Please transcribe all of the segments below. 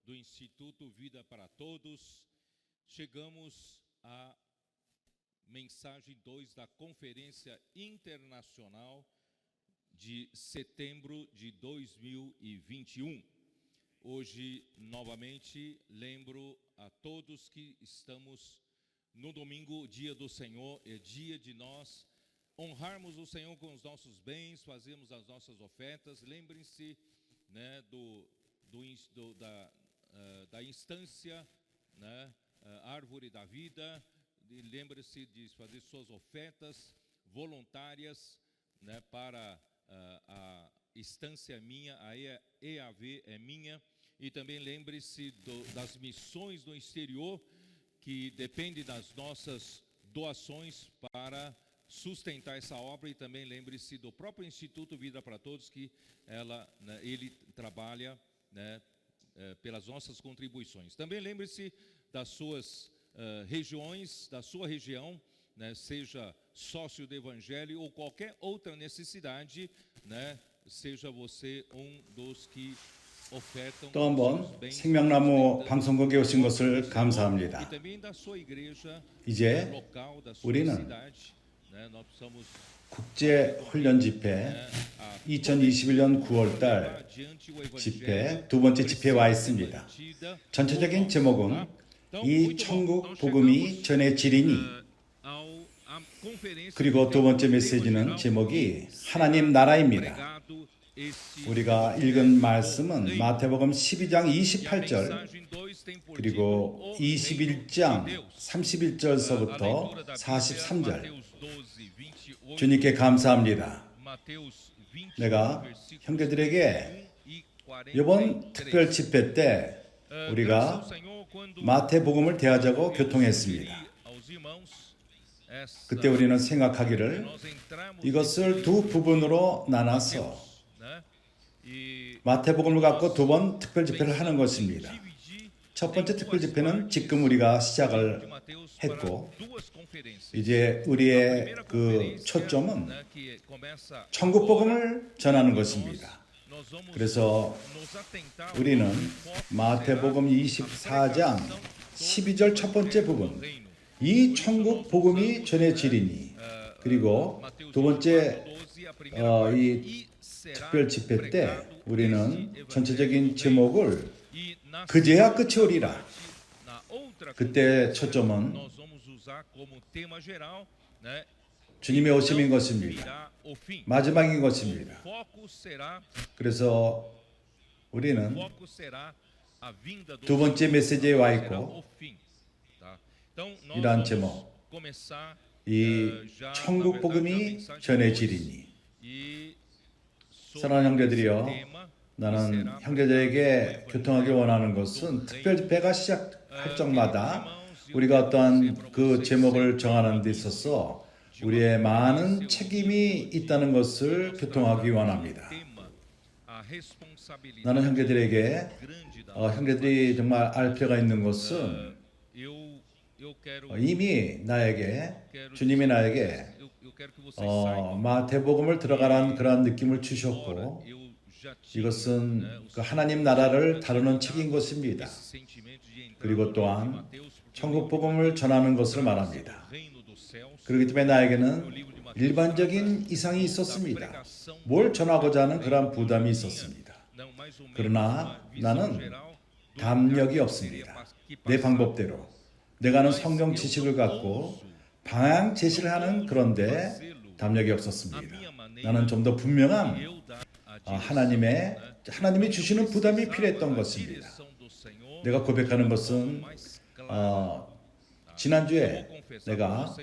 do Instituto Vida para Todos, chegamos à mensagem 2 da Conferência Internacional de setembro de 2021. Hoje, novamente, lembro a todos que estamos no domingo, dia do Senhor, é dia de nós honrarmos o Senhor com os nossos bens, fazermos as nossas ofertas. Lembrem-se, né, da instância, né, árvore da vida. Lembre-se de fazer suas ofertas voluntárias, né, para a instância minha, a EAV é minha. E também lembre-se das missões no exterior, que depende das nossas doações para sustentar essa obra. E também lembre-se do próprio Instituto Vida para Todos, que ele trabalha, né, pelas nossas contribuições. Também lembre-se das suas regiões, da sua região, né, seja sócio do Evangelho ou qualquer outra necessidade, né, seja você um dos que ofertam. 또 한번 생명나무 방송국에 오신 것을 감사합니다. 이제 우리는 국제훈련집회 2021년 9월달 집회 두 번째 집회에 와 있습니다. 전체적인 제목은 이 천국 복음이 전해지리니, 그리고 두 번째 메시지는 제목이 하나님 나라입니다. 우리가 읽은 말씀은 마태복음 12장 28절 그리고 21장 31절서부터 43절. 주님께 감사합니다. 내가 형제들에게 이번 특별 집회 때 우리가 마태복음을 대하자고 교통했습니다. 그때 우리는 생각하기를 이것을 두 부분으로 나눠서 마태복음을 갖고 두 번 특별 집회를 하는 것입니다. 첫 번째 특별 집회는 지금 우리가 시작을 했고, 이제 우리의 그 초점은 천국 복음을 전하는 것입니다. 그래서 우리는 마태복음 24장 12절 첫 번째 부분, 이 천국 복음이 전해지리니, 그리고 두 번째 이 특별 집회 때 우리는 전체적인 제목을 그제야 끝이 오리라. 그때 초점은 주님의 오심인 것입니다. 마지막인 것입니다. 그래서 우리는 두 번째 메시지에 와 있고, 이러한 제목, 이 천국 복음이 전해지리니. 사랑하는 형제들이여, 나는 형제들에게 교통하기 원하는 것은 특별 집회가 시작할 적마다 우리가 어떠한 그 제목을 정하는 데 있어서 우리의 많은 책임이 있다는 것을 교통하기 원합니다. 나는 형제들에게 형제들이 정말 알 필요가 있는 것은 이미 나에게, 주님이 나에게 마태복음을 들어가라는 그런 느낌을 주셨고, 이것은 그 하나님 나라를 다루는 책인 것입니다. 그리고 또한 천국 복음을 전하는 것을 말합니다. 그렇기 때문에 나에게는 일반적인 이상이 있었습니다. 뭘 전하고자 하는 그런 부담이 있었습니다. 그러나 나는 담력이 없습니다. 내 방법대로 내가 아는 성경 지식을 갖고 방향 제시를 하는, 그런데 담력이 없었습니다. 나는 좀 더 분명한 하나님이 주시는 부담이 필요했던 것입니다. 내가 고백하는 것은 지난주에 내가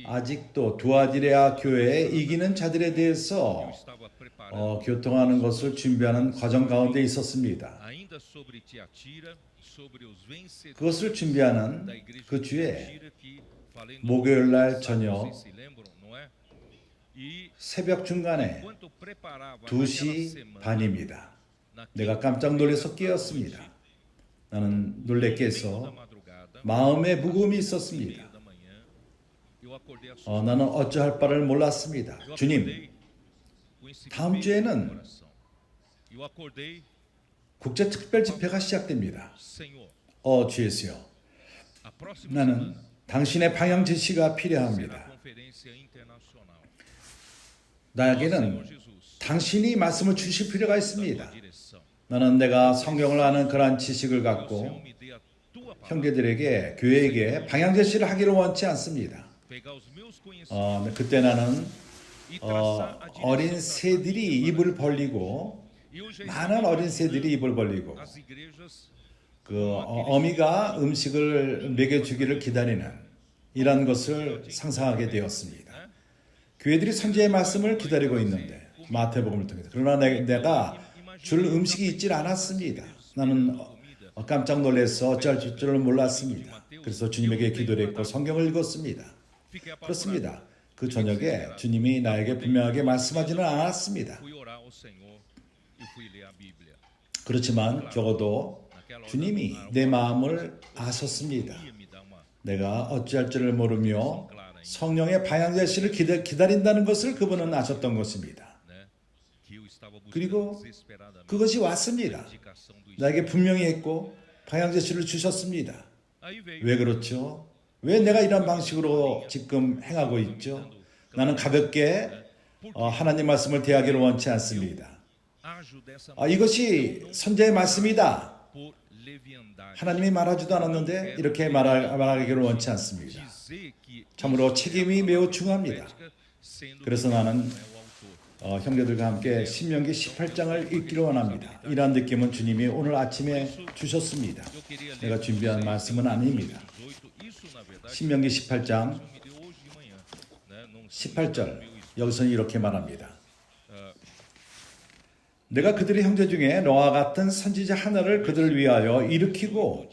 아직도 두아디레아 교회에 이기는 자들에 대해서 교통하는 것을 준비하는 과정 가운데 있었습니다. 그것을 준비하는 그 주에 목요일날 저녁 새벽 중간에 2시 반입니다. 내가 깜짝 놀라서 깨었습니다. 나는 놀래 깨서 마음에 무거움이 있었습니다. 나는 어찌할 바를 몰랐습니다. 주님, 다음 주에는 국제 특별 집회가 시작됩니다. 주예수여, 나는 당신의 방향 제시가 필요합니다. 나에게는 당신이 말씀을 주실 필요가 있습니다. 나는 내가 성경을 아는 그러한 지식을 갖고 형제들에게, 교회에게 방향 제시를 하기를 원치 않습니다. 그때 나는 어린 새들이 입을 벌리고, 많은 어린 새들이 입을 벌리고 어미가 음식을 먹여주기를 기다리는 이런 것을 상상하게 되었습니다. 교회들이 선지의 말씀을 기다리고 있는데, 마태복음을 통해서. 그러나 내가 줄 음식이 있질 않았습니다. 나는 깜짝 놀라서 어쩔 줄을 몰랐습니다. 그래서 주님에게 기도를 했고 성경을 읽었습니다. 그렇습니다. 그 저녁에 주님이 나에게 분명하게 말씀하지는 않았습니다. 그렇지만 적어도 주님이 내 마음을 아셨습니다. 내가 어찌할 줄을 모르며 성령의 방향 제시를 기다린다는 것을 그분은 아셨던 것입니다. 그리고 그것이 왔습니다. 나에게 분명히 했고 방향 제시를 주셨습니다. 왜 그렇죠? 왜 내가 이런 방식으로 지금 행하고 있죠? 나는 가볍게 하나님 말씀을 대하기를 원치 않습니다. 이것이 선지자의 말씀이다. 하나님이 말하지도 않았는데 이렇게 말하기를 원치 않습니다. 참으로 책임이 매우 중요합니다. 그래서 나는 형제들과 함께 신명기 18장을 읽기를 원합니다. 이러한 느낌은 주님이 오늘 아침에 주셨습니다. 내가 준비한 말씀은 아닙니다. 신명기 18장 18절, 여기서는 이렇게 말합니다. 내가 그들의 형제 중에 너와 같은 선지자 하나를 그들을 위하여 일으키고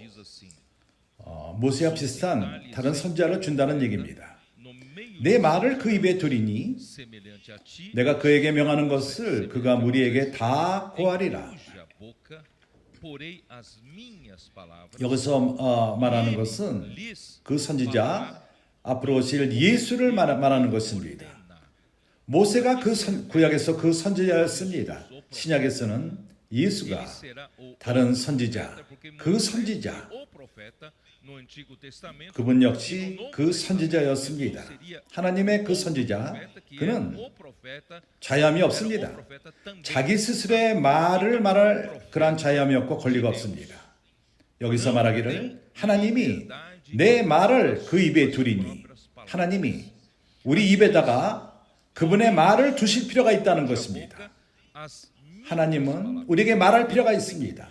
모세와 비슷한 다른 선지자를 준다는 얘기입니다. 내 말을 그 입에 두리니 내가 그에게 명하는 것을 그가 무리에게 다 고하리라. 여기서 말하는 것은 그 선지자, 앞으로 오실 예수를 말하는 것입니다. 모세가 구약에서 그 선지자였습니다. 신약에서는 예수가 다른 선지자, 그 선지자, 그분 역시 그 선지자였습니다. 하나님의 그 선지자, 그는 자유함이 없습니다. 자기 스스로의 말을 말할 그러한 자유함이 없고 권리가 없습니다. 여기서 말하기를 하나님이 내 말을 그 입에 두리니, 하나님이 우리 입에다가 그분의 말을 두실 필요가 있다는 것입니다. 하나님은 우리에게 말할 필요가 있습니다.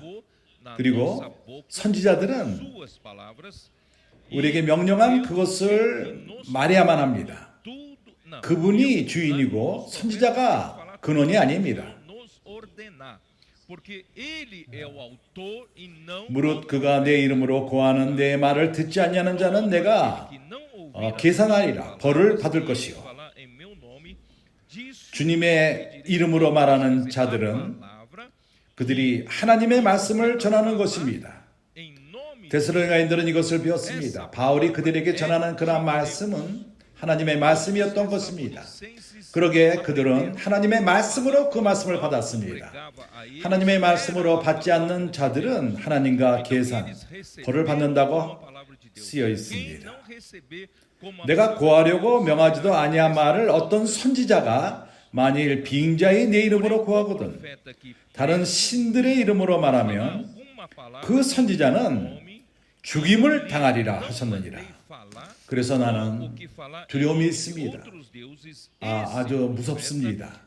그리고 선지자들은 우리에게 명령한 그것을 말해야만 합니다. 그분이 주인이고 선지자가 근원이 아닙니다. 무릇 그가 내 이름으로 고하는 내 말을 듣지 않냐는 자는 내가 계산하리라. 벌을 받을 것이요. 주님의 이름으로 말하는 자들은 그들이 하나님의 말씀을 전하는 것입니다. 데살로니가인들은 이것을 배웠습니다. 바울이 그들에게 전하는 그러한 말씀은 하나님의 말씀이었던 것입니다. 그러기에 그들은 하나님의 말씀으로 그 말씀을 받았습니다. 하나님의 말씀으로 받지 않는 자들은 하나님과 계산, 벌을 받는다고 쓰여 있습니다. 내가 고하려고 명하지도 아니한 말을 어떤 선지자가 만일 빙자의 내 이름으로 고하거든 다른 신들의 이름으로 말하면 그 선지자는 죽임을 당하리라 하셨느니라. 그래서 나는 두려움이 있습니다. 아주 무섭습니다.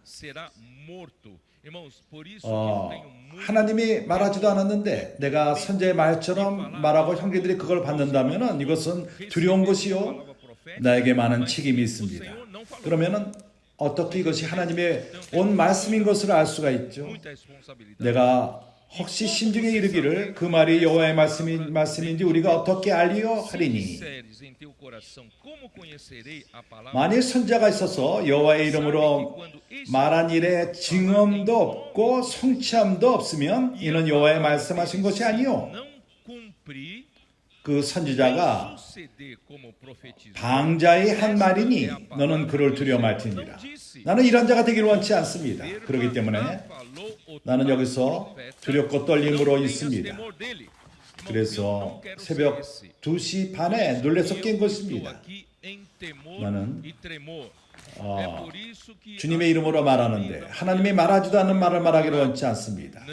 하나님이 말하지도 않았는데 내가 선지자의 말처럼 말하고 형제들이 그걸 받는다면 이것은 두려운 것이요 나에게 많은 책임이 있습니다. 그러면 어떻게 이것이 하나님의 온 말씀인 것을 알 수가 있죠? 내가 혹시 심중에 이르기를 그 말이 여호와의 말씀인지 우리가 어떻게 알리요 하리니, 만일 선지자가 있어서 여호와의 이름으로 말한 일에 증언도 없고 성취함도 없으면 이는 여호와의 말씀하신 것이 아니요 그 선지자가 방자의 한 말이니 너는 그를 두려워 말지니라. 나는 이런 자가 되기를 원치 않습니다. 그렇기 때문에 나는 여기서 두렵고 떨림으로 있습니다. 그래서 새벽 2시 반에 놀라서 깬 것입니다. 나는 주님의 이름으로 말하는데 하나님이 말하지도 않는 말을 말하기를 원치 않습니다.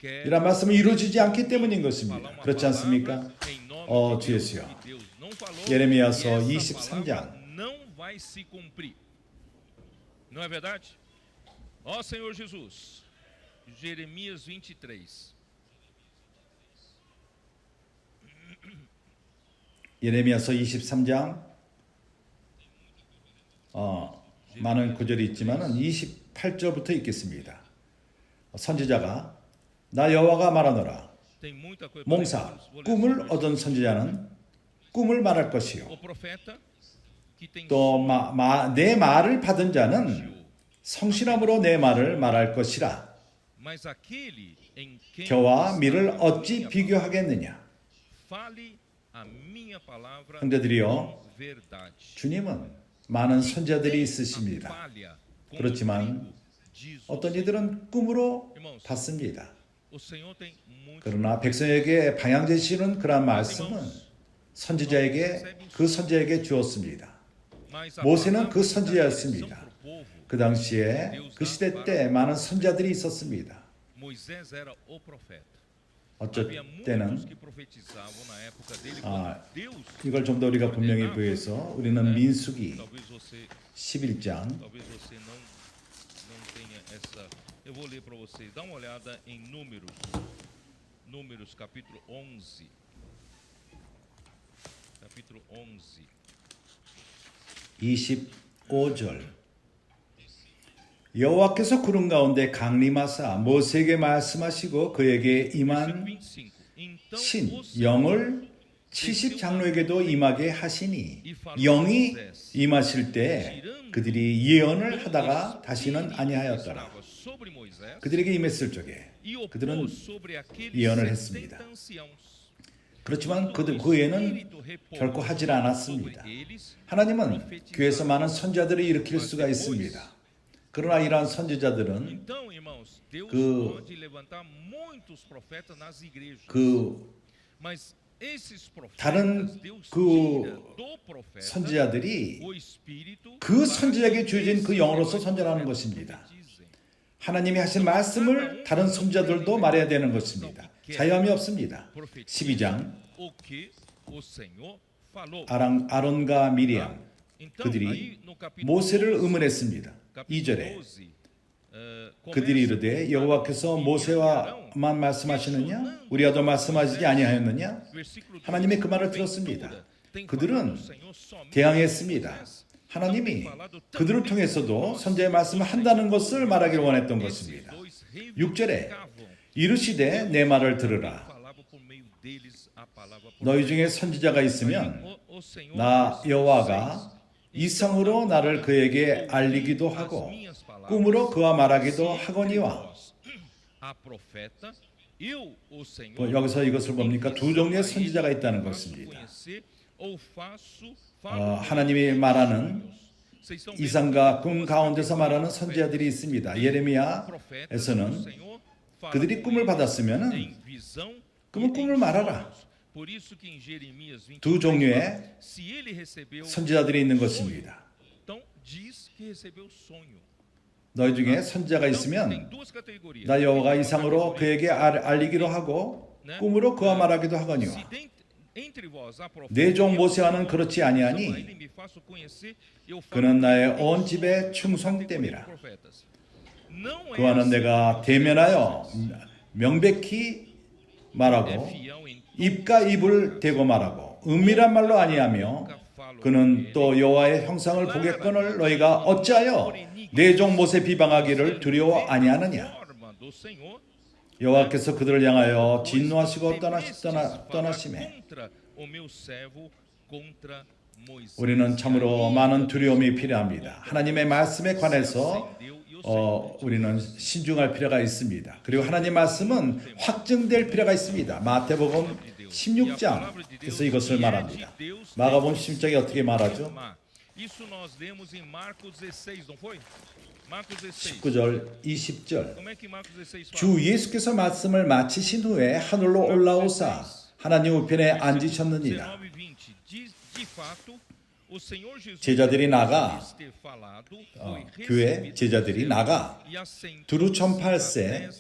이런 말씀은 이루어지지 않기 때문인 것입니다. 그렇지 않습니까? 주 예수여. 예레미야서 23장. Não é verdade? Ó Senhor Jesus. Jeremias 23. 예레미야서 23장 많은 구절이 있지만은 28절부터 읽겠습니다. 선지자가 나 여호와가 말하노라. 몽사 꿈을 얻은 선지자는 꿈을 말할 것이요. 또 내 말을 받은 자는 성실함으로 내 말을 말할 것이라. 겨와 밀을 어찌 비교하겠느냐. 형제들이여, 주님은 많은 선지자들이 있으십니다. 그렇지만 어떤 이들은 꿈으로 받습니다. 그러나 백성에게 방향 제시는 그러한 말씀은 선지자에게 그 선지자에게 주었습니다. 모세는 그 선지자였습니다. 그 당시에 그 시대 때 많은 선지자들이 있었습니다. 어쩔 때는 이걸 좀 더 우리가 분명히 보여서 우리는 민수기 11장 Eu vou ler para vocês. Dá uma olhada em Números. Números capítulo 11. Capítulo 11. 25절. 여호와께서 구름 가운데 강림하사 모세에게 말씀하시고 그에게 임한 신 영을 70장로에게도 임하게 하시니 영이 임하실 때 그들이 예언을 하다가 다시는 아니하였더라. 그들에게 임했을 적에 그들은 예언을 했습니다. 그렇지만 그 외에는 결코 하질 않았습니다. 하나님은 교회에서 많은 선지자들을 일으킬 수가 있습니다. 그러나 이러한 선지자들은 다른 선지자들이 그 선지자에게 주어진 그 영으로서 선전하는 것입니다. 하나님이 하신 말씀을 다른 선지자들도 말해야 되는 것입니다. 자유함이 없습니다. 12장 아론과 미리암 그들이 모세를 의문했습니다. 2절에 그들이 이르되 여호와께서 모세와만 말씀하시느냐 우리와도 말씀하시지 아니하였느냐. 하나님이 그 말을 들었습니다. 그들은 대항했습니다. 하나님이 그들을 통해서도 선지자의 말씀을 한다는 것을 말하기를 원했던 것입니다. 6절에 이르시되 내 말을 들으라. 너희 중에 선지자가 있으면 나 여호와가 이성으로 나를 그에게 알리기도 하고 꿈으로 그와 말하기도 하거니와. 여기서 이것을 뭡니까? 두 종류의 선지자가 있다는 것입니다. 하나님이 말하는 이상과 꿈 가운데서 말하는 선지자들이 있습니다. 예레미야에서는 그들이 꿈을 받았으면 그러면 꿈을 말하라. 두 종류의 선지자들이 있는 것입니다. 너희 중에 선지자가 있으면 나 여호와가 이상으로 그에게 알리기로 하고 꿈으로 그와 말하기도 하거니와. 내 종 모세와는 그렇지 아니하니 그는 나의 온 집에 충성됨이라. 그와는 내가 대면하여 명백히 말하고 입과 입을 대고 말하고 은밀한 말로 아니하며 그는 또 여호와의 형상을 보겠거늘 너희가 어찌하여 내 종 모세 비방하기를 두려워 아니하느냐. 여호와께서 그들을 향하여 진노하시고 떠나심에 우리는 참으로 많은 두려움이 필요합니다. 하나님의 말씀에 관해서 우리는 신중할 필요가 있습니다. 그리고 하나님 말씀은 확증될 필요가 있습니다. 마태복음 16장에서 이것을 말합니다. 마가복음 16장이 어떻게 말하죠? 19절, 20절. 주 예수께서 말씀을 마치신 후에 하늘로 올라오사 하나님 우편에 앉으셨느니라. 제자들이 나가 교회 제자들이 나가 두루 전파할세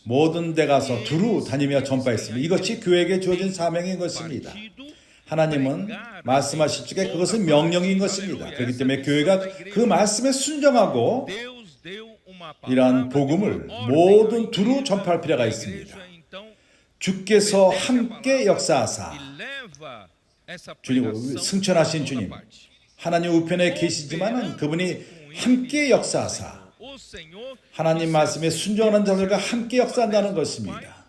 모든 데 가서 두루 다니며 전파했습니다. 이것이 교회에게 주어진 사명인 것입니다. 하나님은 말씀하실 적에 그것은 명령인 것입니다. 그렇기 때문에 교회가 그 말씀에 순종하고 이러한 복음을 모든 두루 전파할 필요가 있습니다. 주께서 함께 역사하사 주님, 승천하신 주님, 하나님 우편에 계시지만은 그분이 함께 역사하사 하나님 말씀에 순종하는 자들과 함께 역사한다는 것입니다.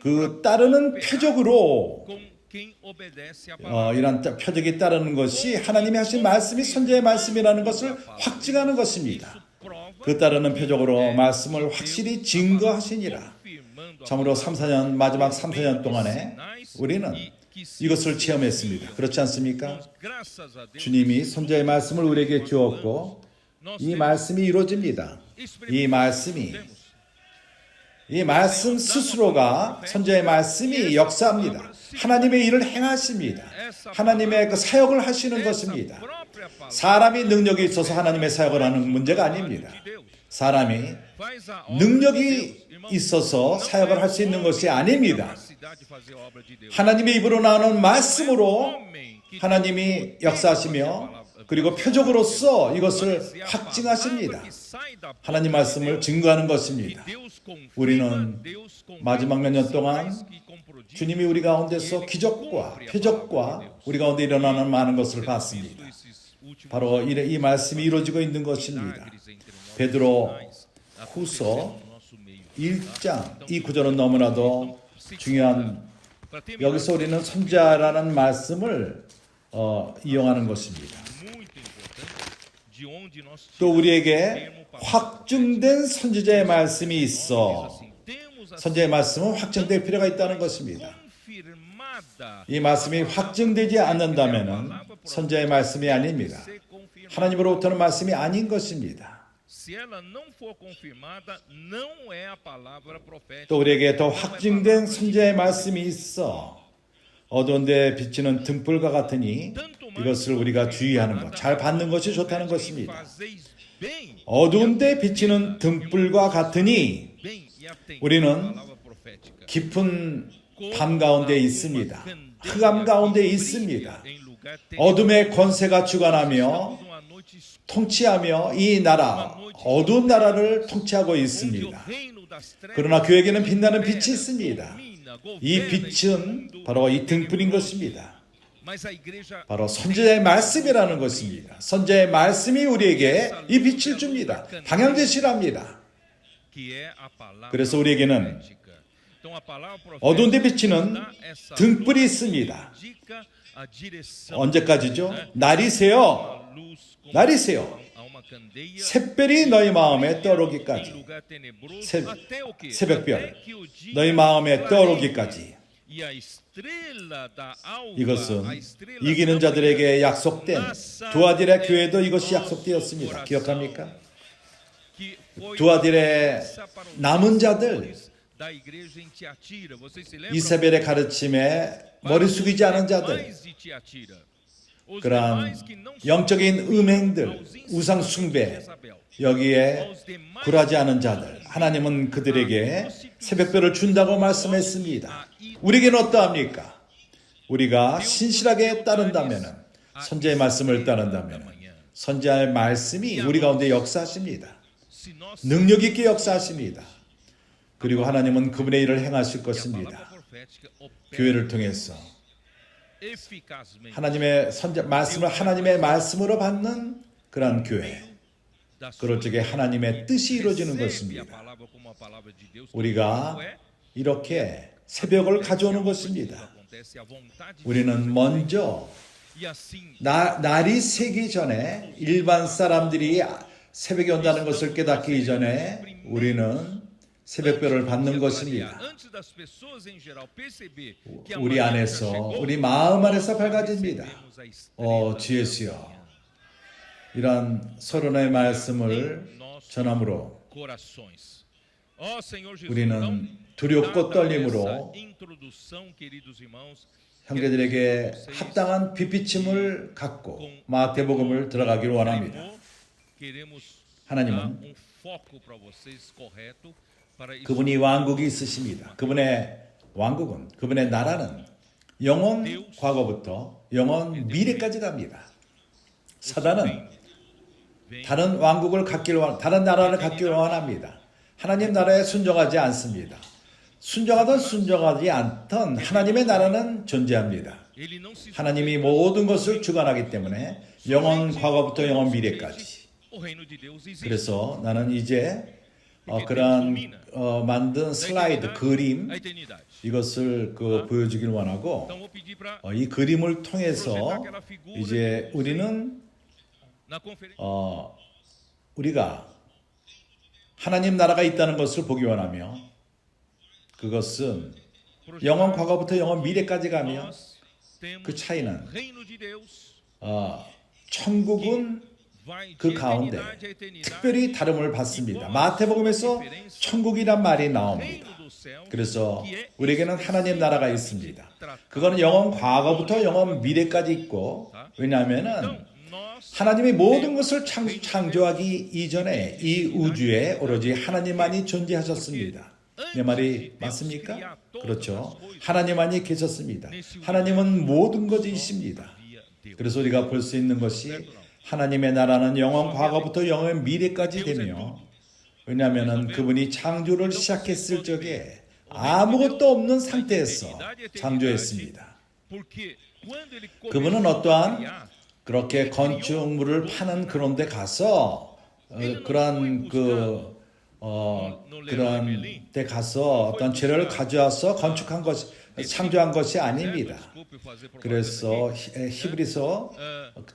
그 따르는 표적으로 이런 표적이 따르는 것이 하나님이 하신 말씀이 선지자의 말씀이라는 것을 확증하는 것입니다. 그 따르는 표적으로 말씀을 확실히 증거하시니라. 참으로 마지막 3, 4년 동안에 우리는 이것을 체험했습니다. 그렇지 않습니까? 주님이 선지자의 말씀을 우리에게 주었고 이 말씀이 이루어집니다. 이 말씀 스스로가 선지자의 말씀이 역사합니다. 하나님의 일을 행하십니다. 하나님의 그 사역을 하시는 것입니다. 사람이 능력이 있어서 하나님의 사역을 하는 문제가 아닙니다. 사람이 능력이 있어서 사역을 할 수 있는 것이 아닙니다. 하나님의 입으로 나오는 말씀으로 하나님이 역사하시며 그리고 표적으로서 이것을 확증하십니다. 하나님 말씀을 증거하는 것입니다. 우리는 마지막 몇 년 동안 주님이 우리 가운데서 기적과 표적과 우리 가운데 일어나는 많은 것을 봤습니다. 바로 이 말씀이 이루어지고 있는 것입니다. 베드로 후서 1장 이 구절은 너무나도 중요한, 여기서 우리는 선지자라는 말씀을 이용하는 것입니다. 또 우리에게 확증된 선지자의 말씀이 있어 선지자의 말씀은 확증될 필요가 있다는 것입니다. 이 말씀이 확증되지 않는다면 선지자의 말씀이 아닙니다. 하나님으로부터는 말씀이 아닌 것입니다. 또 우리에게 더 확증된 선지자의 말씀이 있어 어두운 데 비치는 등불과 같으니 이것을 우리가 주의하는 것, 잘 받는 것이 좋다는 것입니다. 어두운 데 비치는 등불과 같으니 우리는 깊은 밤 가운데 있습니다. 흑암 가운데 있습니다. 어둠의 권세가 주관하며 통치하며 이 나라, 어두운 나라를 통치하고 있습니다. 그러나 그에게는 빛나는 빛이 있습니다. 이 빛은 바로 이 등불인 것입니다. 바로 선지자의 말씀이라는 것입니다. 선지자의 말씀이 우리에게 이 빛을 줍니다. 방향 제시를 합니다. 그래서 우리에게는 어두운 데 비치는 등불이 있습니다. 언제까지죠? 날이 새어 샛별이 너희 마음에 떠오르기까지, 새벽별 너희 마음에 떠오르기까지. 이것은 이기는 자들에게 약속된 두아딜의 교회도 이것이 약속되었습니다. 기억합니까? 두아딜의 남은 자들, 이세벨의 가르침에 머리 숙이지 않은 자들, 그러한 영적인 음행들, 우상 숭배, 여기에 굴하지 않은 자들, 하나님은 그들에게 새벽별을 준다고 말씀했습니다. 우리에게는 어떠합니까? 우리가 신실하게 따른다면, 선지자의 말씀을 따른다면 선지자의 말씀이 우리 가운데 역사하십니다. 능력 있게 역사하십니다. 그리고 하나님은 그분의 일을 행하실 것입니다. 교회를 통해서 하나님의 말씀을 하나님의 말씀으로 받는 그러한 교회, 그럴 적에 하나님의 뜻이 이루어지는 것입니다. 우리가 이렇게 새벽을 가져오는 것입니다. 우리는 먼저 날이 새기 전에, 일반 사람들이 새벽에 온다는 것을 깨닫기 전에 우리는 새벽별을 받는 것입니다. 우리 안에서, 우리 마음 안에서 밝아집니다. 주 예수여, 이러한 서론의 말씀을 전함으로 우리는 두렵고 떨림으로 형제들에게 합당한 빛비침을 갖고 마태복음을 들어가기를 원합니다. 하나님은 그분이 왕국이 있으십니다. 그분의 왕국은, 그분의 나라는 영원 과거부터 영원 미래까지 갑니다. 사단은 다른 왕국을 갖기를 다른 나라를 갖기를 원합니다. 하나님 나라에 순종하지 않습니다. 순종하든 순종하지 않든 하나님의 나라는 존재합니다. 하나님이 모든 것을 주관하기 때문에 영원 과거부터 영원 미래까지. 그래서 나는 이제 그러한 만든 슬라이드, 그림, 이것을 보여주길 원하고, 이 그림을 통해서 이제 우리는 우리가 하나님 나라가 있다는 것을 보기 원하며, 그것은 영원 과거부터 영원 미래까지 가며, 그 차이는 천국은 그 가운데 특별히 다름을 받습니다. 마태복음에서 천국이란 말이 나옵니다. 그래서 우리에게는 하나님 나라가 있습니다. 그거는 영원 과거부터 영원 미래까지 있고, 왜냐하면은 하나님이 모든 것을 창조하기 이전에 이 우주에 오로지 하나님만이 존재하셨습니다. 내 말이 맞습니까? 그렇죠. 하나님만이 계셨습니다. 하나님은 모든 것이십니다. 그래서 우리가 볼 수 있는 것이 하나님의 나라는 영원 과거부터 영원 미래까지 되며, 왜냐하면 그분이 창조를 시작했을 적에 아무것도 없는 상태에서 창조했습니다. 그분은 어떠한 그렇게 건축물을 파는 그런 데 가서 그런 데 가서 어떤 재료를 가져와서 건축한 것이, 창조한 것이 아닙니다. 그래서 히브리서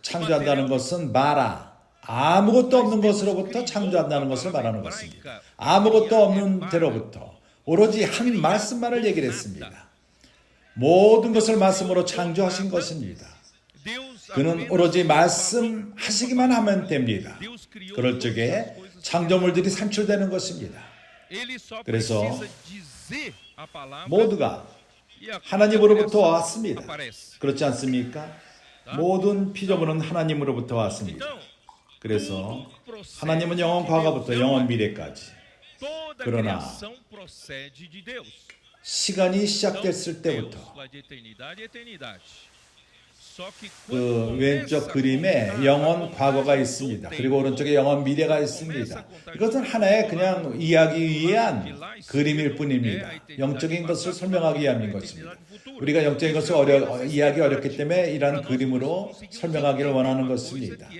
창조한다는 것은 마라, 아무것도 없는 것으로부터 창조한다는 것을 말하는 것입니다. 아무것도 없는 데로부터 오로지 한 말씀만을 얘기를 했습니다. 모든 것을 말씀으로 창조하신 것입니다. 그는 오로지 말씀하시기만 하면 됩니다. 그럴 적에 창조물들이 산출되는 것입니다. 그래서 모두가 하나님으로부터 왔습니다. 그렇지 않습니까? 모든 피조물은 하나님으로부터 왔습니다. 그래서 하나님은 영원 과거부터 영원 미래까지. 그러나 시간이 시작됐을 때부터 그 왼쪽 그림에 영원 과거가 있습니다. 그리고 오른쪽에 영원 미래가 있습니다. 이것은 하나의 그냥 이해하기 위한 그림일 뿐입니다. 영적인 것을 설명하기 위함인 것입니다. 우리가 영적인 것을 이해하기 어렵기 때문에 이러한 그림으로 설명하기를 원하는 것입니다.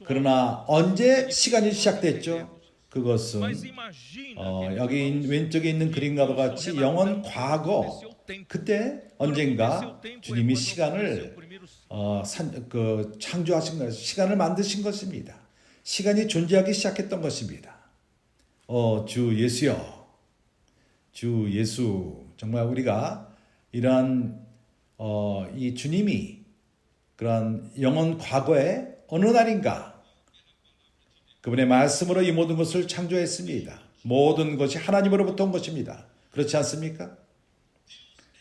그러나 언제 시간이 시작됐죠? 그것은 여기 왼쪽에 있는 그림과 같이 영원 과거, 그때 언젠가 주님이 시간을 창조하신 것, 시간을 만드신 것입니다. 시간이 존재하기 시작했던 것입니다. 주 예수여, 주 예수, 정말 우리가 이러한 이 주님이 그러한 영원 과거에 어느 날인가 그분의 말씀으로 이 모든 것을 창조했습니다. 모든 것이 하나님으로부터 온 것입니다. 그렇지 않습니까?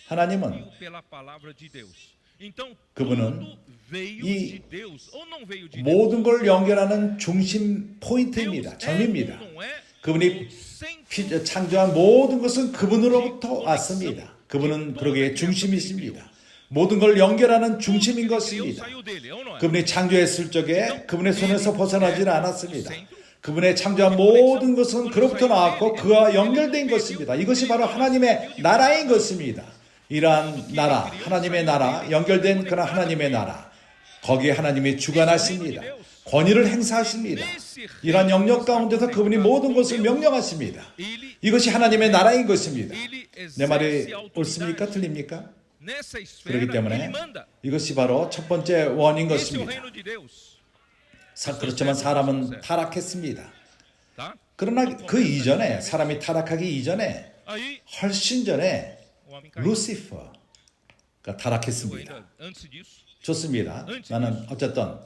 하나님은, 그분은 이 모든 걸 연결하는 중심 포인트입니다. 점입니다. 그분이 창조한 모든 것은 그분으로부터 왔습니다. 그분은 그러기에 중심이십니다. 모든 걸 연결하는 중심인 것입니다. 그분이 창조했을 적에 그분의 손에서 벗어나지는 않았습니다. 그분의 창조한 모든 것은 그로부터 나왔고 그와 연결된 것입니다. 이것이 바로 하나님의 나라인 것입니다. 이러한 나라, 하나님의 나라, 연결된 그런 하나님의 나라, 거기에 하나님이 주관하십니다. 권위를 행사하십니다. 이러한 영역 가운데서 그분이 모든 것을 명령하십니다. 이것이 하나님의 나라인 것입니다. 내 말이 옳습니까? 틀립니까? nessa 그렇기 esfera, 때문에 ele manda. 이것이 바로 첫 번째 원인 Esse é o 것입니다. reino de Deus. 그렇지만 사람은 타락했습니다. Tá? 그러나 그 이전에 사람이 타락하기 이전에 Aí, 훨씬 전에 o homem caiu. 루시퍼가 Ou 타락했습니다. ainda antes disso, 좋습니다. 나는 어쨌든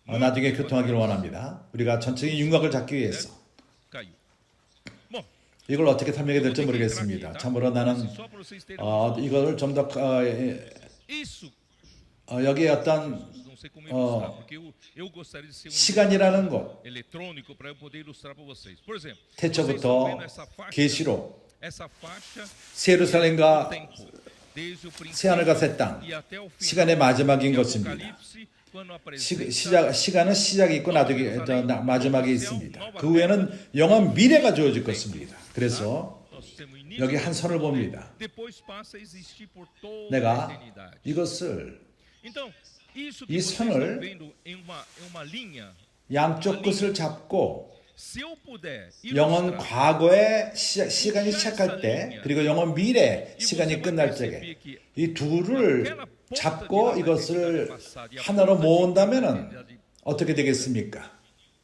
나중에 교통하기를 원합니다. 우리가 전적인 윤곽을 잡기 위해서 caiu. Bom, 이걸 어떻게 설명해야 될지 모르겠습니다. 참으로 나는 só para vocês terem uma 이걸 좀 더 isso, 여기에 어떤 não sei como ilustrar, porque eu gostaria de ser um 시간이라는 것, eletrônico para eu poder ilustrar para vocês. Por exemplo, vocês estão 태초부터 vendo 계시록, essa faixa 예루살렘과 do tempo, desde o 새하늘과 princípio 새 땅, e até o fim. 시간의 마지막인 E 것입니다. Apocalipse, quando apresenta 시간은 시작이 있고 마지막이 있습니다. 그 후에는 영원 미래가 주어질 것입니다. 그래서 nós temos o início, 여기 한 선을 봅니다. depois passa a existir por toda a 내가 eternidade. 이것을 Então, isso 이 que vocês 선을 estão vendo em uma linha, 양쪽 끝을 잡고 se eu puder 영원 ilustrar, 과거의 시간이 시작할 때 그리고 영원 미래 시간이 끝날 적에 이 둘을 잡고 이것을 하나로 모은다면은 어떻게 되겠습니까?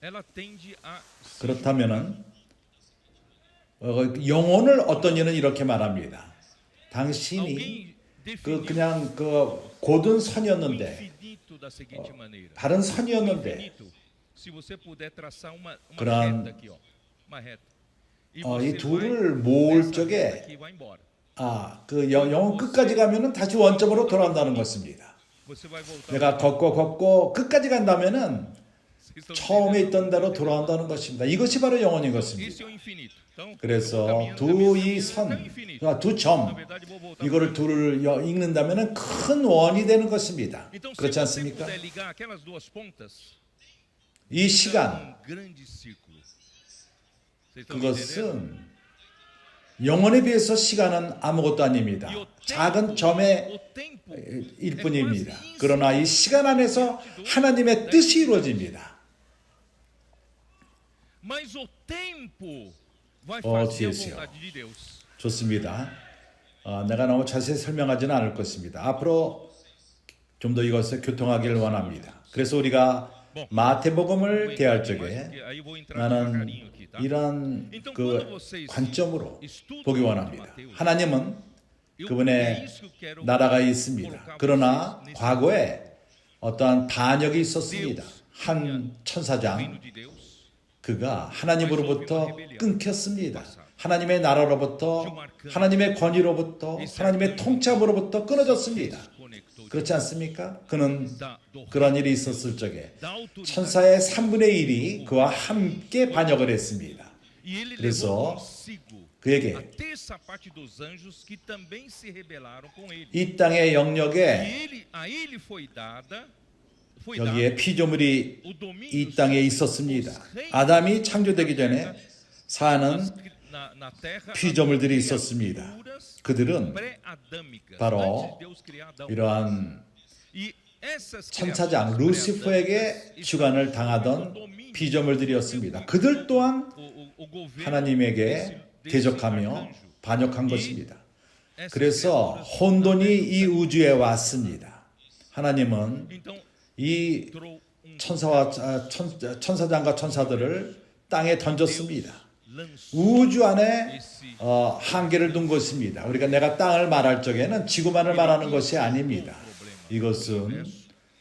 ela tende a 그렇다면은 영혼을 어떤 이는 이렇게 말합니다. 당신이 alguém definir 그냥 고든 o 선이었는데 infinito da seguinte maneira. 바른 O 선이었는데 infinito, se você puder traçar uma 그런, reta aqui, ó, uma reta. E 이 você 둘을 vai 모을 nessa 적에 reta aqui e vai embora. 그 영혼 끝까지 가면은 다시 원점으로 돌아온다는 것입니다. Você vai voltar. 내가 걷고 끝까지 간다면은 Vocês estão 처음에 entendendo? 있던 대로 돌아온다는 것입니다. 이것이 바로 영혼인 것입니다. Esse é o infinito. Então, 그래서 두 점, 이거를 둘을 읽는다면은 큰 원이 되는 것입니다. então, se 그렇지 você 않습니까? puder ligar aquelas duas pontas, 이 시간, um grande círculo. Vocês estão me entendendo? 그것은 영혼에 비해서 시간은 아무것도 아닙니다. E o 작은 점의 o tempo 일 뿐입니다. 그러나 이 시간 안에서 하나님의 뜻이 이루어집니다. Mas o tempo vai fazer a 지혜씨요. vontade de Deus. 좋습니다. 내가 너무 자세히 설명하지는 않을 것입니다. 앞으로 좀 더 이것을 교통하기를 원합니다. 그래서 우리가 마태복음을 대할 적에 Aí eu vou entrar 나는 devagarinho aqui, tá? 이런 그 관점으로 보기 원합니다. 하나님은 그분의 나라가 있습니다. 그러나 과거에 어떠한 반역이 있었습니다. 한 천사장, Reino de Deus. 그가 하나님으로부터 끊겼습니다. 하나님의 나라로부터, 하나님의 권위로부터, 하나님의 통치함으로부터 끊어졌습니다. 그렇지 않습니까? 그는 그런 일이 있었을 적에 천사의 3분의 1이 그와 함께 반역을 했습니다. E ele 그래서 levou consigo a 그에게 terça parte dos anjos que também se rebelaram com ele. 이 땅의 영역에 E a ele foi dado 여기에 피조물이 o domínio 이 땅에 있었습니다. 아담이 창조되기 전에 사는 na terra, 피조물들이 있었습니다. 그들은 pré-adâmicas, 바로 antes de Deus criar Adão. 이러한 E essas 천사장 criaturas 루시퍼에게 pré-adâmicas 주관을 estavam 당하던 sob o domínio 피조물들이었습니다. 그들 또한 o governo 하나님에게 desse 대적하며 arcanjo. 반역한 E 것입니다. essas 그래서 criaturas 혼돈이 também 이 우주에 왔습니다. 하나님은 Então, 이 entrou um 천사장과 천사들을 땅에 던졌습니다. lançou 우주 안에 esse 한계를 둔 것입니다. 우리가 내가 땅을 말할 적에는 지구만을 말하는 것이 아닙니다. 이것은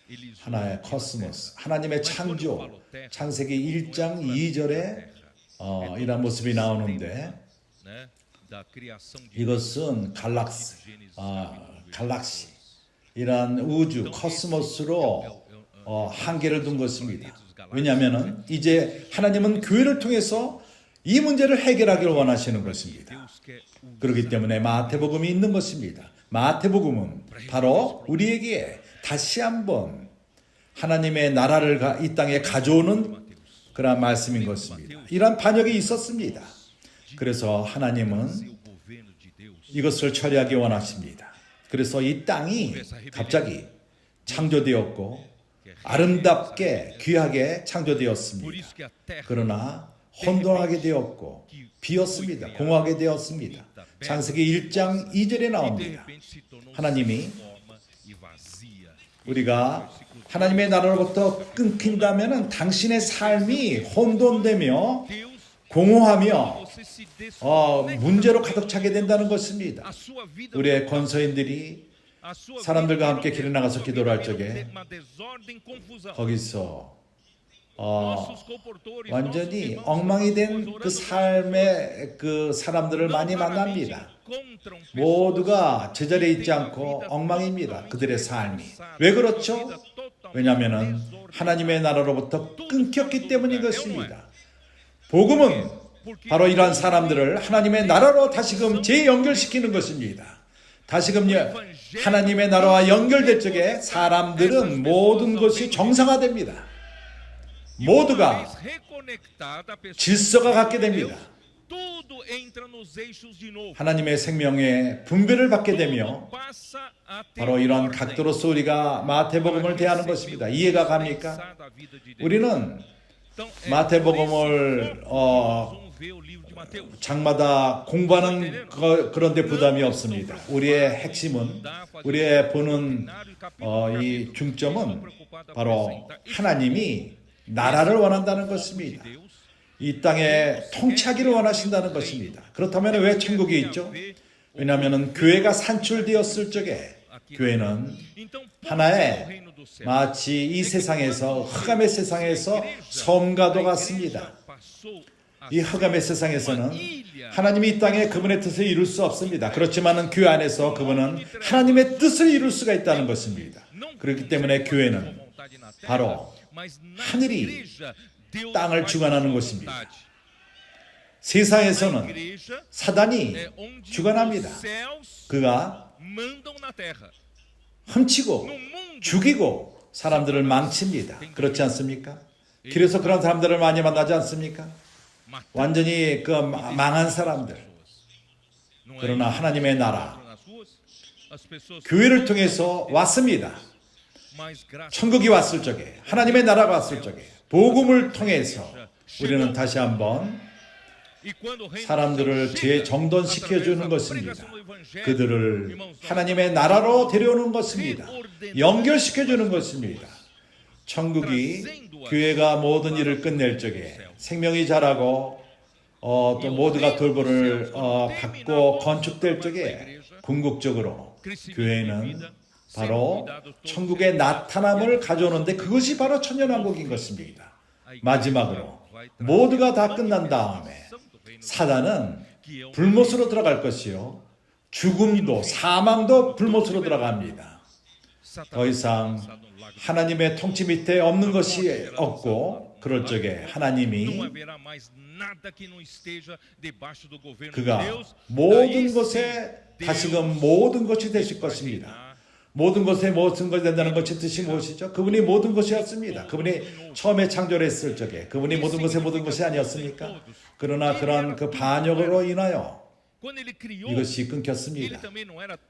ele 하나의 코스모스, 하나님의 창조, 창세기 1장 2절에 이런 모습이 나오는데 né, da criação de 이것은 갈락시, 이런 우주, 코스모스로 한계를 둔 것입니다. 왜냐하면 이제 하나님은 교회를 통해서 이 문제를 해결하기를 원하시는 것입니다. Deus quer o 그렇기 때문에 마태복음이 있는 것입니다. 마태복음은 바로 우리에게 다시 한번 하나님의 나라를 이 땅에 가져오는 그런 말씀인 것입니다. 이런 반역이 있었습니다. 그래서 하나님은 seu governo de Deus. 이것을 처리하기 원하십니다. 그래서 이 땅이 갑자기 창조되었고 아름답게 귀하게 Por 창조되었습니다. isso que a terra 그러나 혼돈하게 되었고 비었습니다. 공허하게 되었습니다. 창세기 1장 2절에 나옵니다. 하나님이 우리가 하나님의 나라로부터 끊긴다면 당신의 삶이 혼돈되며 공허하며 문제로 가득 차게 된다는 것입니다. 우리의 권서인들이 사람들과 함께 길에 나가서 기도를 할 적에 거기서 완전히 엉망이 된 그 삶의 그 사람들을 많이 만납니다. 모두가 제자리에 있지 않고 엉망입니다. 그들의 삶이. 왜 그렇죠? 왜냐하면 하나님의 나라로부터 끊겼기 때문인 것입니다. 복음은 바로 이러한 사람들을 하나님의 나라로 다시금 재연결시키는 것입니다. 다시금 하나님의 나라와 연결될 적에 사람들은 모든 것이 정상화됩니다. 모두가 질서가 갖게 됩니다. 하나님의 생명의 분별을 받게 되며 바로 이런 각도로서 우리가 마태복음을 대하는 것입니다. 이해가 갑니까? 우리는 마태복음을 장마다 공부하는 그런 데 부담이 없습니다. 우리의 핵심은, 우리의 보는 이 중점은 바로 하나님이 나라를 원한다는 것입니다. 이 땅에 통치하기를 원하신다는 것입니다. 그렇다면 왜 천국이 있죠? 왜냐하면 교회가 산출되었을 적에 교회는 하나의 마치 이 세상에서 흑암의 세상에서 섬과도 같습니다. 이 흑암의 세상에서는 하나님이 이 땅에 그분의 뜻을 이룰 수 없습니다. 그렇지만 교회 안에서 그분은 하나님의 뜻을 이룰 수가 있다는 것입니다. 그렇기 때문에 교회는 바로 하늘이 땅을 주관하는 것입니다. 세상에서는 사단이 주관합니다. 그가 훔치고 죽이고 사람들을 망칩니다. 그렇지 않습니까? 길에서 그런 사람들을 많이 만나지 않습니까? 완전히 그 망한 사람들. 그러나 하나님의 나라, 교회를 통해서 왔습니다. 천국이 왔을 적에, 하나님의 나라가 왔을 적에 복음을 통해서 우리는 다시 한번 사람들을 재정돈시켜주는 것입니다. 그들을 하나님의 나라로 데려오는 것입니다. 연결시켜주는 것입니다. 천국이 교회가 모든 일을 끝낼 적에 생명이 자라고 또 모두가 돌보를 받고 건축될 적에 궁극적으로 교회는 바로 천국의 나타남을 가져오는데 그것이 바로 천년왕국인 것입니다. 마지막으로 모두가 다 끝난 다음에 사단은 불못으로 들어갈 것이요 죽음도 사망도 불못으로 들어갑니다. 더 이상 하나님의 통치 밑에 없는 것이 없고 그럴 적에 하나님이 그가 모든 것에 다시금 모든 것이 되실 것입니다. 모든 것에 모든 것이 된다는 것의 뜻이 무엇이죠? 그분이 모든 것이었습니다. 그분이 처음에 창조했을 적에 그분이 모든 것의 모든 것이 아니었습니까? 그러나 그런 그 반역으로 인하여 이것이 끊겼습니다.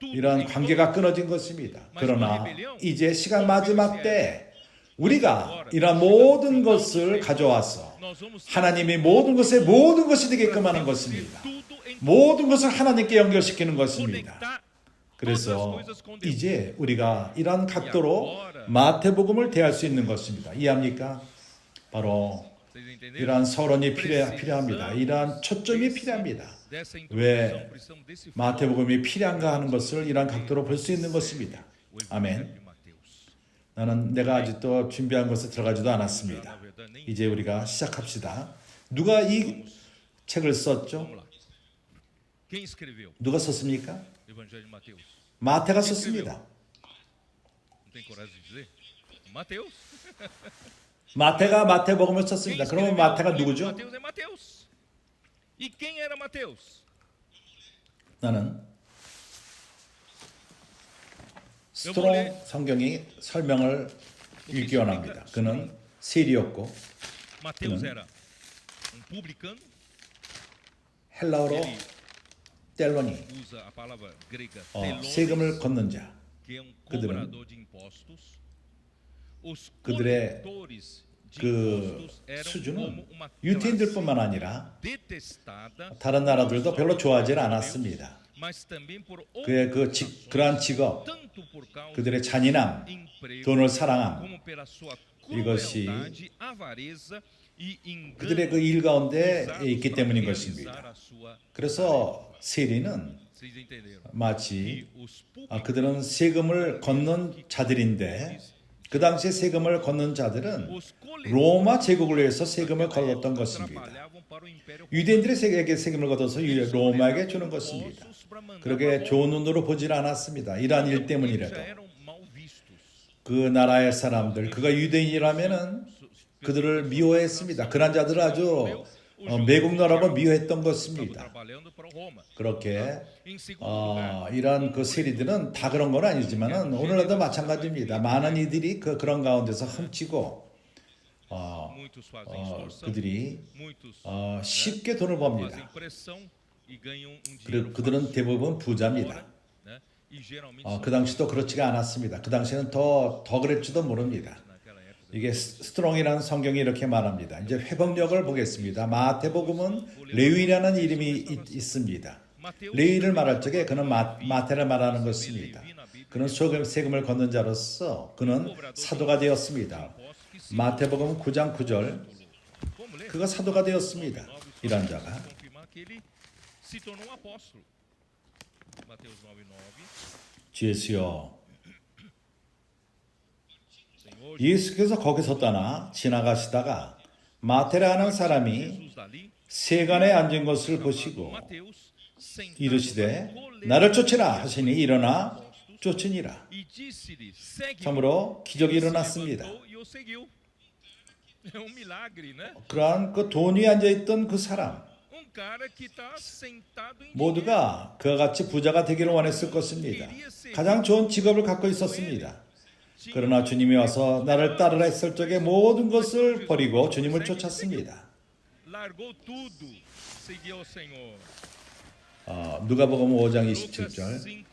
이러한 관계가 끊어진 것입니다. 그러나 이제 시간 마지막 때 우리가 이러한 모든 것을 가져와서 하나님이 모든 것에 모든 것이 되게끔 하는 것입니다. 모든 것을 하나님께 연결시키는 것입니다. 그래서 이제 우리가 이러한 각도로 마태복음을 대할 수 있는 것입니다. 이해합니까? 바로 이러한 서론이 필요합니다. 이러한 초점이 필요합니다. 왜 마태복음이 필요한가 하는 것을 이러한 각도로 볼 수 있는 것입니다. 아멘. 내가 아직도 준비한 것에 들어가지도 않았습니다. 이제 우리가 시작합시다. 누가 이 책을 썼죠? 누가 썼습니까? 마태가 썼습니다. 마태가 마태복음을 썼습니다. 그러면 마태가 누구죠? 나는 스트롱 성경이 설명을 읽기 원합니다. 그는 세리였고 그는 헬라어로 텔로니 세금을 걷는 자. 그들은 그들의 그 수준은 유태인들뿐만 아니라 다른 나라들도 별로 좋아하지 않았습니다. 그의 그러한 직업, 그들의 잔인함, 돈을 사랑함, 이것이 그들의 그 일 가운데 있기 때문인 것입니다. 그래서 세리는 마치 그들은 세금을 걷는 자들인데, 그 당시에 세금을 걷는 자들은 로마 제국을 위해서 세금을 걸었던 것입니다. 유대인들에게 세금을 걷어서 로마에게 주는 것입니다. 그렇게 좋은 눈으로 보질 않았습니다. 이러한 일 때문이라도 그 나라의 사람들, 그가 유대인이라면은 그들을 미워했습니다. 그런 자들을 아주 매국노라고 미워했던 것입니다. 그렇게 이러한 그 세리들은 다 그런 건 아니지만은 오늘날도 마찬가지입니다. 많은 이들이 그런 가운데서 훔치고 그들이 쉽게 돈을 법니다. 그리고 그들은 대부분 부자입니다. 그 당시도 그렇지가 않았습니다. 그 당시에는 더 그랬지도 모릅니다. 이게 스트롱이라는 성경이 이렇게 말합니다. 이제 회복력을 보겠습니다. 마태복음은 레위라는 이름이 있습니다. 레위를 말할 적에 그는 마태를 말하는 것입니다. 그는 세금을 걷는 자로서 그는 사도가 되었습니다. 마태복음 9장 9절, 그가 사도가 되었습니다. 이런 자가. 주 예수여, 예수께서 거기서 떠나 지나가시다가 마태라는 사람이 세간에 앉은 것을 보시고 이르시되 나를 쫓으라 하시니 일어나 쫓으니라. 참으로 기적이 일어났습니다. 그러한 그 돈 위에 앉아있던 그 사람 모두가 그와 같이 부자가 되기를 원했을 것입니다. 가장 좋은 직업을 갖고 있었습니다. 그러나 주님이 와서 나를 따르라 했을 적에 모든 것을 버리고 주님을 쫓았습니다. 누가복음 5장 27절.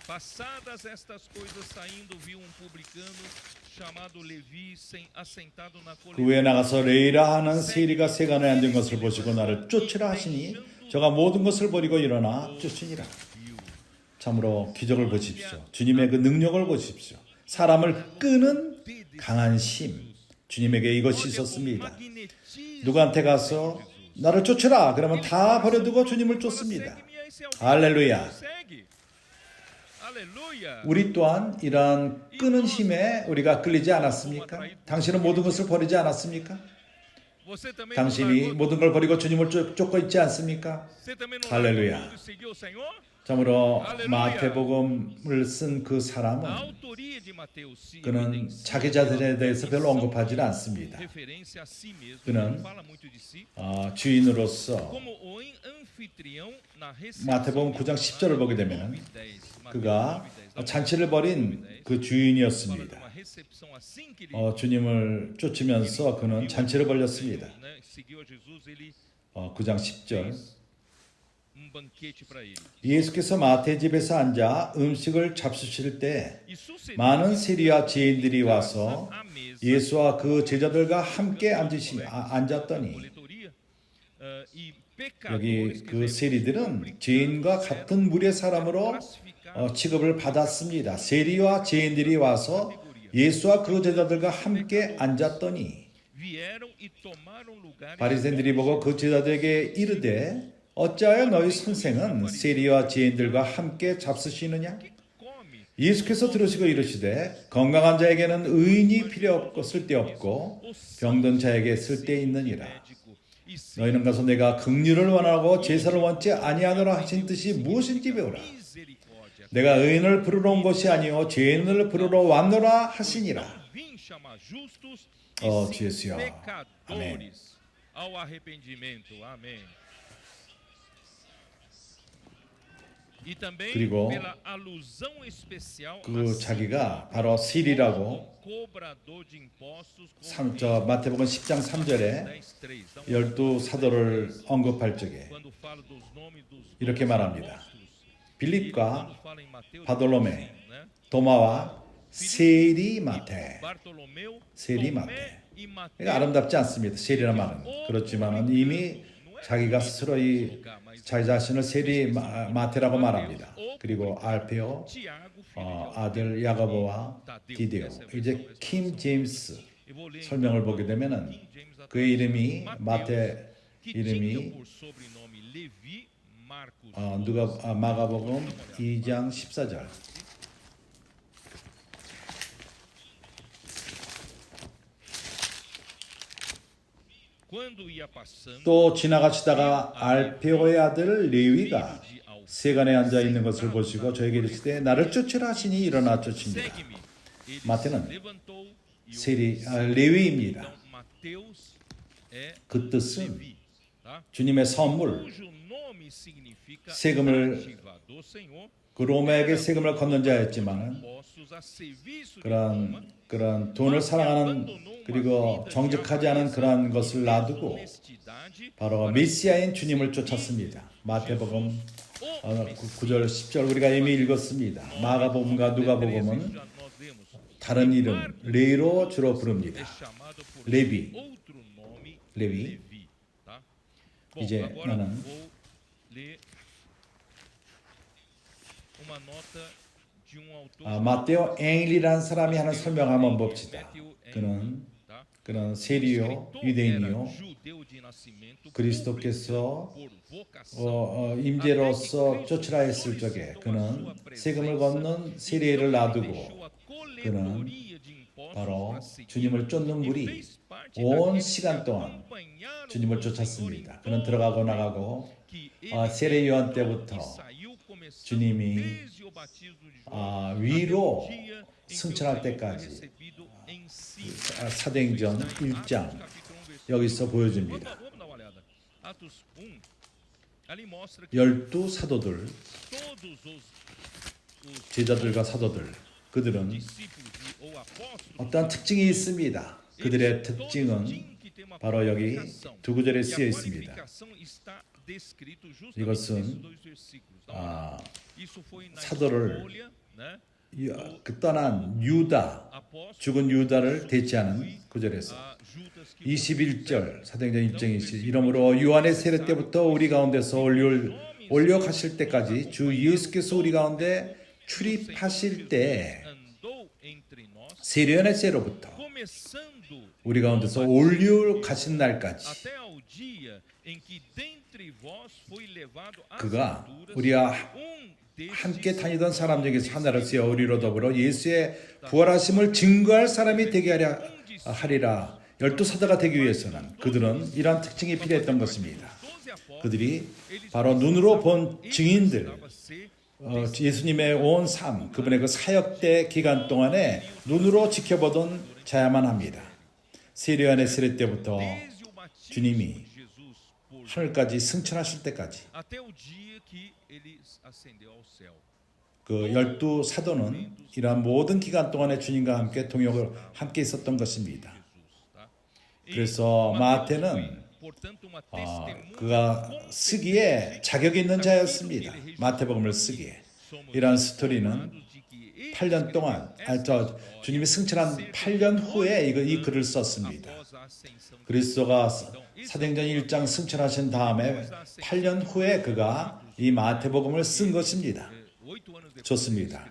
Passadas estas coisas, saindo viu publicano chamado Levi assentado na colina. 그 후에 나가서 레위라 하는 세리가 세간에 앉은 것을 보시고 나를 쫓으라 하시니 저가 모든 것을 버리고 일어나 쫓으니라. 참으로 기적을 보십시오. 주님의 그 능력을 보십시오. 사람을 끄는 강한 힘, 주님에게 이것이 있었습니다. 누구한테 가서 나를 쫓으라 그러면 다 버려두고 주님을 쫓습니다. 할렐루야. 우리 또한 이러한 끄는 힘에 우리가 끌리지 않았습니까? 당신은 모든 것을 버리지 않았습니까? 당신이 모든 걸 버리고 주님을 쫓고 있지 않습니까? 할렐루야. 참으로 마태복음을 쓴 그 사람은 그는 자기 자신에 대해서 별로 언급하지 않습니다. 그는 주인으로서 마태복음 9장 10절을 보게 되면 그가 잔치를 벌인 그 주인이었습니다. 주님을 쫓으면서 그는 잔치를 벌였습니다. 9장 10절. 예수께서 마태 집에서 앉아 음식을 잡수실 때 많은 세리와 죄인들이 와서 예수와 그 제자들과 함께 앉았더니, 여기 그 세리들은 죄인과 같은 무리의 사람으로 취급을 받았습니다. 세리와 죄인들이 와서 예수와 그 제자들과 함께 앉았더니 바리새인들이 보고 그 제자들에게 이르되 어찌하여 너희 선생은 세리와 죄인들과 함께 잡수시느냐? 예수께서 들으시고 이르시되 건강한 자에게는 의인이 필요 없고 쓸데없고 병든 자에게 쓸데있느니라. 너희는 가서 내가 긍휼을 원하고 제사를 원치 아니하노라 하신 뜻이 무엇인지 배우라. 내가 의인을 부르러 온 것이 아니요 죄인을 부르러 왔노라 하시니라. 주 예수여. 아멘. 그리고 그 자기가 바로 세리라고 마태복음 10장 3절에 12 사도를 언급할 적에 이렇게 말합니다. 빌립과 바돌로메, 도마와 세리마테. 이거 아름답지 않습니다. 세리란 말은. 그렇지만 이미 자기가 스스로 자기 자신을 세리마테라고 말합니다. 그리고 알페오, 아들 야고보와 디데오. 이제 킹 제임스 설명을 보게 되면은 그의 이름이 마태 이름이 마가복음 2장 14절. 또 지나가시다가 알페오의 아들 레위가 세간에 앉아 있는 것을 보시고 저에게 이르시되 나를 쫓으라 하시니 일어나 쫓으니라. 마태는 레위입니다. 그 뜻은 주님의 선물, 세금을 그 로마에게 세금을 걷는 자였지만 그런 돈을 사랑하는 그리고 정직하지 않은 그런 것을 놔두고 바로 메시아인 주님을 쫓았습니다. 마태복음 9절 10절 우리가 이미 읽었습니다. 마가복음과 누가복음은 다른 이름 레위로 주로 부릅니다. 레위. 이제 나는 마테오 엥일이라는 사람이 하는 설명 한번 봅시다. 그는 세리요, 유대인이요, 그리스도께서 임재로서 쫓으라 했을 적에 그는 세금을 걷는 세리를 놔두고 그는 바로 주님을 쫓는 무리 온 시간 동안 주님을 쫓았습니다. 그는 들어가고 나가고 세례 요한 때부터 주님이 위로 승천할 때까지 사도행전 1장 여기서 보여줍니다. 12 사도들, 제자들과 사도들, 그들은 어떠한 특징이 있습니다. 그들의 특징은 바로 여기 두 구절에 쓰여 있습니다. 이것은 사도를 떠난 유다, 죽은 유다를 대체하는 구절에서 21절 사도행전 1장 이러므로 요한의 세례 때부터 우리 가운데서 올려 가실 때까지 주 예수께서 우리 가운데 출입하실 때 세례요한의 세로부터 우리 가운데서 올려 가신 날까지 그가 우리와 함께 다니던 사람 중에서 하나를 쓰어 우리로 더불어 예수의 부활하심을 증거할 사람이 되게 하리라. 12사도가 되기 위해서는 그들은 이러한 특징이 필요했던 것입니다. 그들이 바로 눈으로 본 증인들, 예수님의 온 삶, 그분의 그 사역대 기간 동안에 눈으로 지켜보던 자야만 합니다. 세례요한의 세례 때부터 주님이 하늘까지 승천하실 때까지 그 12사도는 이러한 모든 기간 동안에 주님과 함께 동역을 함께 있었던 것입니다. 그래서 마태는 그가 쓰기에 자격이 있는 자였습니다. 마태복음을 쓰기에. 이러한 스토리는 8년 동안 주님이 승천한 8년 후에 이 글을 썼습니다. 그리스도가 사도행전 1장 승천하신 다음에 8년 후에 그가 이 마태복음을 쓴 것입니다. 좋습니다.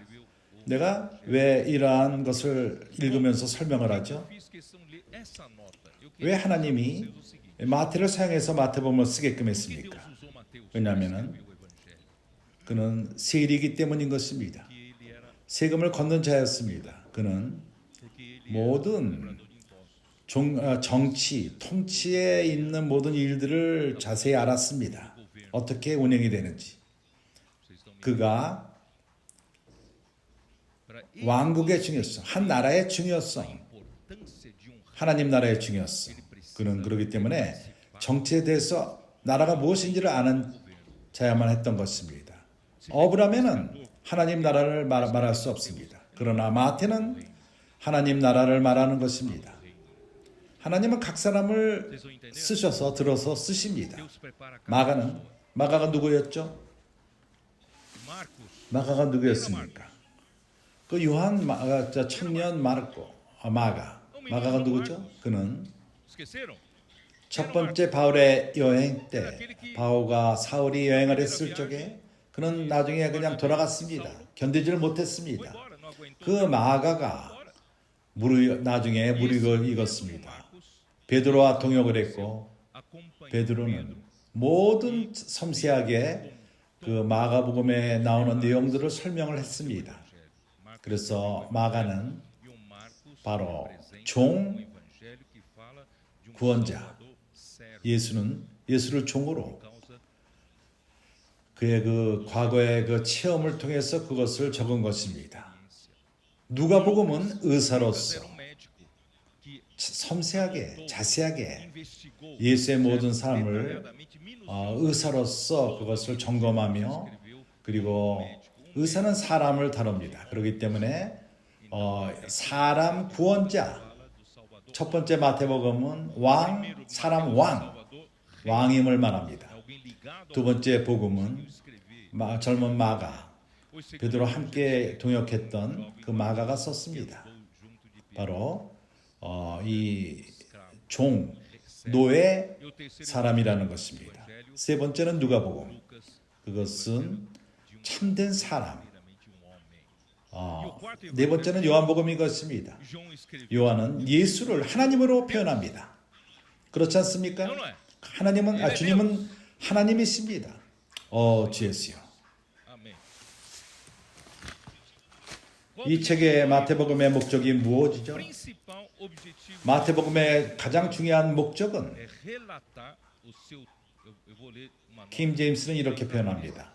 내가 왜 이러한 것을 읽으면서 설명을 하죠? 왜 하나님이 마태를 사용해서 마태복음을 쓰게끔 했습니까? 왜냐하면 그는 세리이기 때문인 것입니다. 세금을 걷는 자였습니다. 그는 모든 정치, 통치에 있는 모든 일들을 자세히 알았습니다. 어떻게 운영이 되는지. 그가 왕국의 중요성, 한 나라의 중요성, 하나님 나라의 중요성. 그는 그렇기 때문에 정치에 대해서 나라가 무엇인지를 아는 자야만 했던 것입니다. 어브라함은 하나님 나라를 말할 수 없습니다. 그러나 마태는 하나님 나라를 말하는 것입니다. 하나님은 각 사람을 쓰셔서 들어서 쓰십니다. 마가가 누구였죠? 마가가 누구였습니까? 그 요한 청년 마가가 누구죠? 그는 첫 번째 바울의 여행 때 바울과 사울이 여행을 했을 적에 그는 나중에 그냥 돌아갔습니다. 견디지를 못했습니다. 그 마가가 나중에 무리를 이뤘습니다. 베드로와 동역을 했고 베드로는 모든 섬세하게 그 마가복음에 나오는 내용들을 설명을 했습니다. 그래서 마가는 바로 종 구원자, 예수를 종으로 그의 그 과거의 그 체험을 통해서 그것을 적은 것입니다. 누가복음은 의사로서 섬세하게 자세하게 예수의 모든 삶을 의사로서 그것을 점검하며 그리고 의사는 사람을 다룹니다. 그렇기 때문에 사람 구원자 첫 번째 마태복음은 사람 왕임을 말합니다. 두 번째 복음은 젊은 마가 베드로 함께 동역했던 그 마가가 썼습니다. 바로 이 종, 노예 사람이라는 것입니다. 세 번째는 누가복음. 그것은 참된 사람. 네 번째는 요한복음인 것입니다. 요한은 예수를 하나님으로 표현합니다. 그렇지 않습니까? 주님은 하나님이십니다. 주 예수요. 이 책의 마태복음의 목적이 무엇이죠? 마태복음의 가장 중요한 목적은 킹 제임스는 이렇게 표현합니다.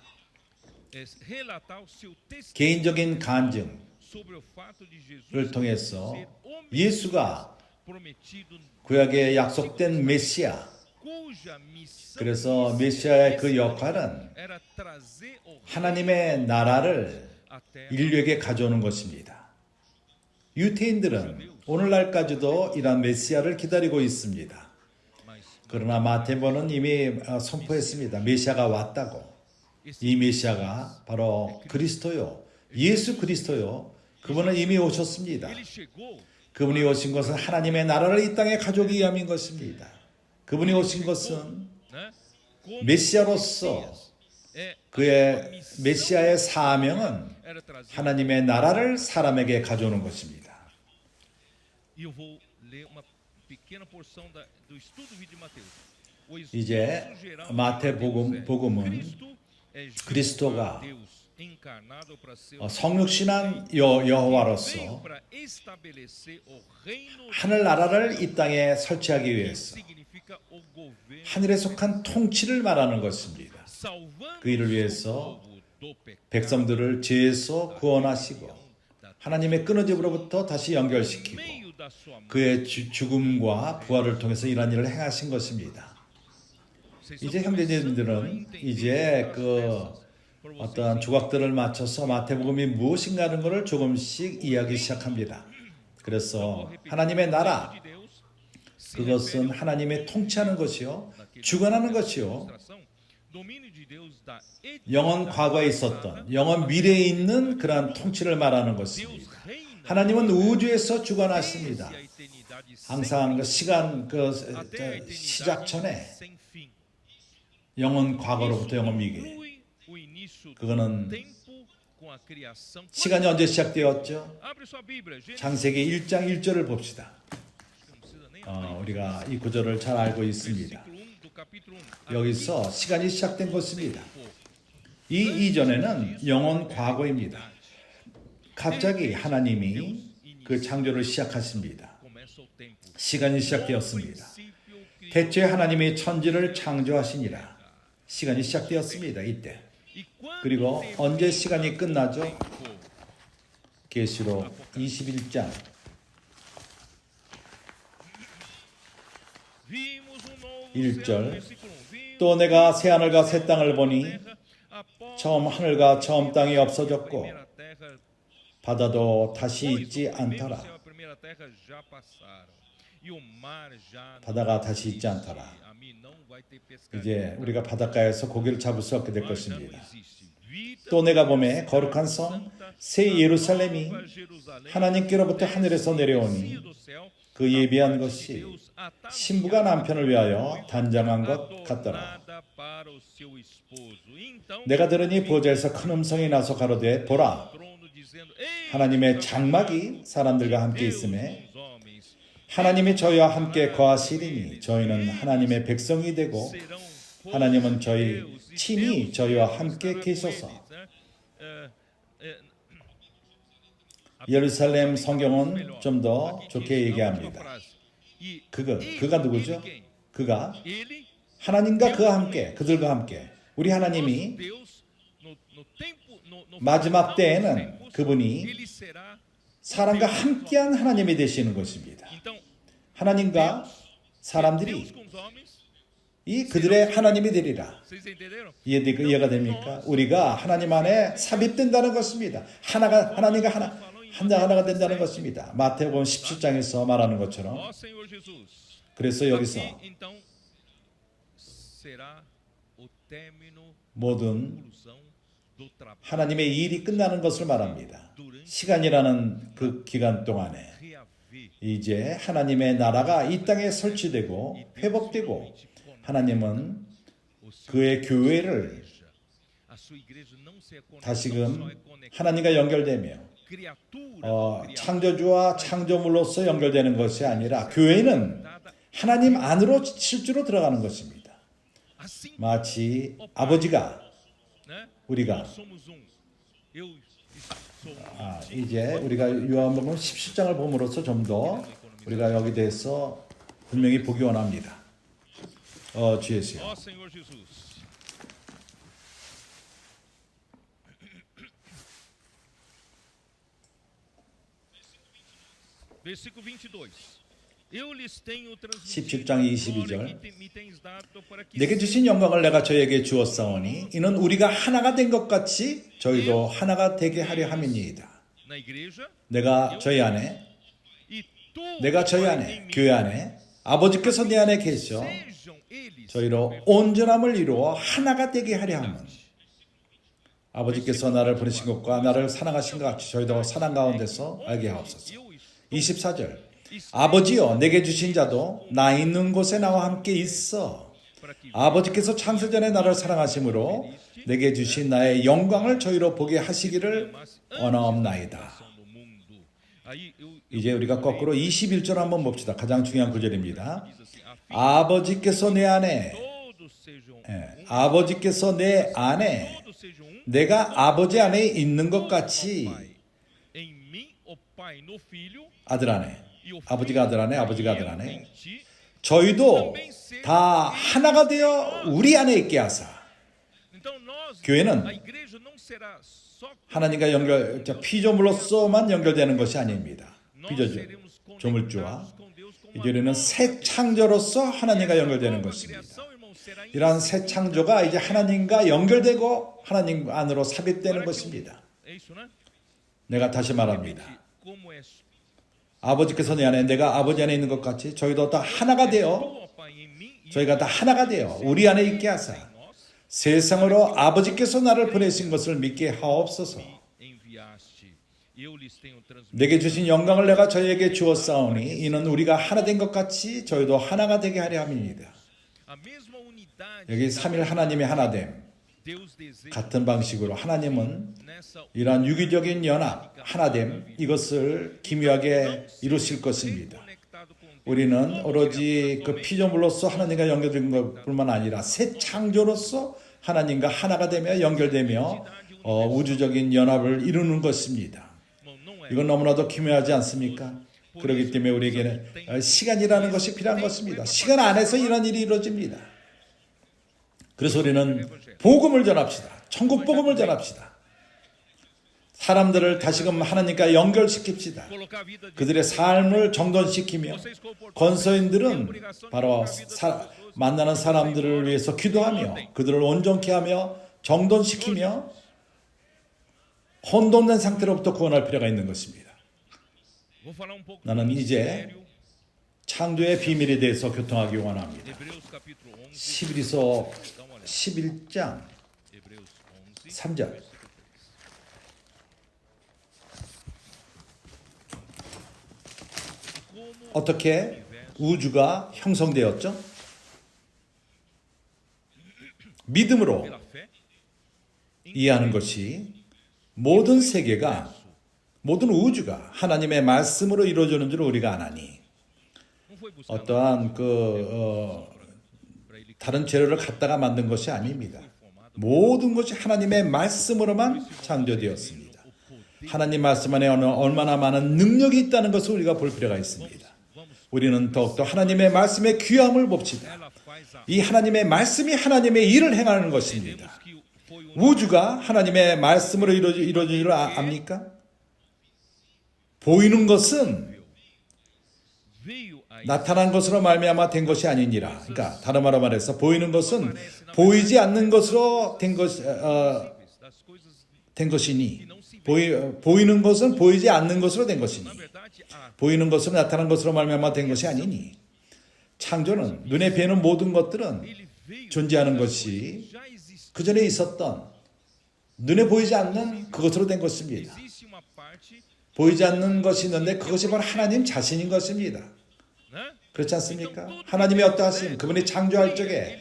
개인적인 간증을 통해서 예수가 구약에 약속된 메시아, 그래서 메시아의 그 역할은 하나님의 나라를 인류에게 가져오는 것입니다. 유태인들은 오늘날까지도 이러한 메시아를 기다리고 있습니다. 그러나 마태복음은 이미 선포했습니다. 메시아가 왔다고. 이 메시아가 바로 그리스도요. 예수 그리스도요. 그분은 이미 오셨습니다. 그분이 오신 것은 하나님의 나라를 이 땅에 가져오기 위함인 것입니다. 그분이 오신 것은 메시아로서 그의 메시아의 사명은 하나님의 나라를 사람에게 가져오는 것입니다. 이제 마태복음은 그리스도가 성육신한 여호와로서 하늘나라를 이 땅에 설치하기 위해서 하늘에 속한 통치를 말하는 것입니다. 그 일을 위해서 백성들을 죄에서 구원하시고 하나님의 끊어짐으로부터 다시 연결시키고 그의 죽음과 부활을 통해서 이러한 일을 행하신 것입니다. 이제 형제님들은 이제 어떤 조각들을 맞춰서 마태복음이 무엇인가 하는 것을 조금씩 이해하기 시작합니다. 그래서 하나님의 나라, 그것은 하나님의 통치하는 것이요, 주관하는 것이요, 영원 과거에 있었던, 영원 미래에 있는 그러한 통치를 말하는 것입니다. 하나님은 우주에서 주관하십니다. 항상 시간 시작 전에 영원 과거로부터 영원 미래. 그거는 시간이 언제 시작되었죠? 창세기 1장 1절을 봅시다. 우리가 이 구절을 잘 알고 있습니다. 여기서 시간이 시작된 것입니다. 이 이전에는 영원 과거입니다. 갑자기 하나님이 그 창조를 시작하십니다. 시간이 시작되었습니다. 대체 하나님이 천지를 창조하시니라. 시간이 시작되었습니다. 이때. 그리고 언제 시간이 끝나죠? 계시록 21장 1절. 또 내가 새 하늘과 새 땅을 보니 처음 하늘과 처음 땅이 없어졌고 바다도 다시 있지 않더라. 바다가 다시 있지 않더라. 이제 우리가 바닷가에서 고기를 잡을 수 없게 될 것입니다. 또 내가 보매 거룩한 성 새 예루살렘이 하나님께로부터 하늘에서 내려오니 그 예비한 것이 신부가 남편을 위하여 단장한 것 같더라. 내가 들으니 보좌에서 큰 음성이 나서 가로되 보라 하나님의 장막이 사람들과 함께 있음에 하나님이 저희와 함께 거하시리니 저희는 하나님의 백성이 되고 하나님은 저희 친히 저희와 함께 계셔서. 예루살렘 성경은 좀 더 좋게 얘기합니다. 그가 누구죠? 그가 하나님과 그와 함께, 그들과 함께. 우리 하나님이 마지막 때에는 그분이 사람과 함께한 하나님이 되시는 것입니다. 하나님과 사람들이 그들의 하나님이 되리라. 이해가 됩니까? 우리가 하나님 안에 삽입된다는 것입니다. 하나님과 하나가 된다는 것입니다. 마태복음 17장에서 말하는 것처럼. 그래서 여기서 모든 하나님의 일이 끝나는 것을 말합니다. 시간이라는 그 기간 동안에 이제 하나님의 나라가 이 땅에 설치되고 회복되고 하나님은 그의 교회를 다시금 하나님과 연결되며 창조주와 창조물로서 연결되는 것이 아니라 교회는 하나님 안으로 실제로 들어가는 것입니다. 마치 아버지가 우리가 이제 우리가 요한복음 17장을 봄으로써 좀 더 우리가 여기 대해서 분명히 보기 원합니다. 주 예수요. Versículo 22. 17장 22절 내게 주신 영광을 내가 저에게 주었사오니 이는 우리가 하나가 된 것 같이 저희도 하나가 되게 하려 함이니이다. 내가 저희 안에 교회 안에 아버지께서 내 안에 계셔 저희로 온전함을 이루어 하나가 되게 하려 함은 아버지께서 나를 보내신 것과 나를 사랑하신 것 같이 저희도 사랑 가운데서 알게 하옵소서. 24절 아버지여 내게 주신 자도 나 있는 곳에 나와 함께 있어 아버지께서 창세전에 나를 사랑하심으로 내게 주신 나의 영광을 저희로 보게 하시기를 원하옵나이다. 이제 우리가 거꾸로 21절 한번 봅시다. 가장 중요한 구절입니다. 아버지께서 내 안에 내가 아버지 안에 있는 것 같이 아들 안에 아버지가 아들 안에 아버지가 아들 안에 저희도 다 하나가 되어 우리 안에 있게 하사. 교회는 하나님과 피조물로서만 연결되는 것이 아닙니다. 피조물주와 이제는 새 창조로서 하나님과 연결되는 것입니다. 이러한 새 창조가 이제 하나님과 연결되고 하나님 안으로 삽입되는 것입니다. 내가 다시 말합니다. 아버지께서 내 안에 내가 아버지 안에 있는 것 같이 저희도 다 하나가 되어 저희가 다 하나가 되어 우리 안에 있게 하사 세상으로 아버지께서 나를 보내신 것을 믿게 하옵소서. 내게 주신 영광을 내가 저희에게 주었사오니 이는 우리가 하나 된 것 같이 저희도 하나가 되게 하려 함이니이다. 여기 삼일 하나님의 하나됨 같은 방식으로 하나님은 이러한 유기적인 연합, 하나됨 이것을 기묘하게 이루실 것입니다. 우리는 오로지 그 피조물로서 하나님과 연결된 것뿐만 아니라 새 창조로서 하나님과 하나가 되며 연결되며 우주적인 연합을 이루는 것입니다. 이건 너무나도 기묘하지 않습니까? 그렇기 때문에 우리에게는 시간이라는 것이 필요한 것입니다. 시간 안에서 이런 일이 이루어집니다. 그래서 우리는 복음을 전합시다. 천국 복음을 전합시다. 사람들을 다시금 하나님과 연결시킵시다. 그들의 삶을 정돈시키며 건서인들은 바로 만나는 사람들을 위해서 기도하며 그들을 온전케 하며 정돈시키며 혼돈된 상태로부터 구원할 필요가 있는 것입니다. 나는 이제 창조의 비밀에 대해서 교통하기 원합니다. 히브리서 11장 3절. 어떻게 우주가 형성되었죠? 믿음으로 이해하는 것이 모든 세계가, 모든 우주가 하나님의 말씀으로 이루어지는 줄 우리가 아나니, 어떠한 다른 재료를 갖다가 만든 것이 아닙니다. 모든 것이 하나님의 말씀으로만 창조되었습니다. 하나님 말씀 안에 얼마나 많은 능력이 있다는 것을 우리가 볼 필요가 있습니다. 우리는 더욱더 하나님의 말씀의 귀함을 봅시다. 이 하나님의 말씀이 하나님의 일을 행하는 것입니다. 우주가 하나님의 말씀으로 이루어진 줄 압니까? 보이는 것은 나타난 것으로 말미암아 된 것이 아니니라. 그러니까 다른 말로 말해서 보이는 것은 보이지 않는 것으로 된 것이니, 보이는 것은 보이지 않는 것으로 된 것이니, 보이는 것으로 나타난 것으로 말미암아 된 것이 아니니, 창조는 눈에 뵈는 모든 것들은 존재하는 것이 그 전에 있었던 눈에 보이지 않는 그것으로 된 것입니다. 보이지 않는 것이 있는데 그것이 바로 하나님 자신인 것입니다. 그렇지 않습니까? 하나님의 어떠하심, 그분이 창조할 적에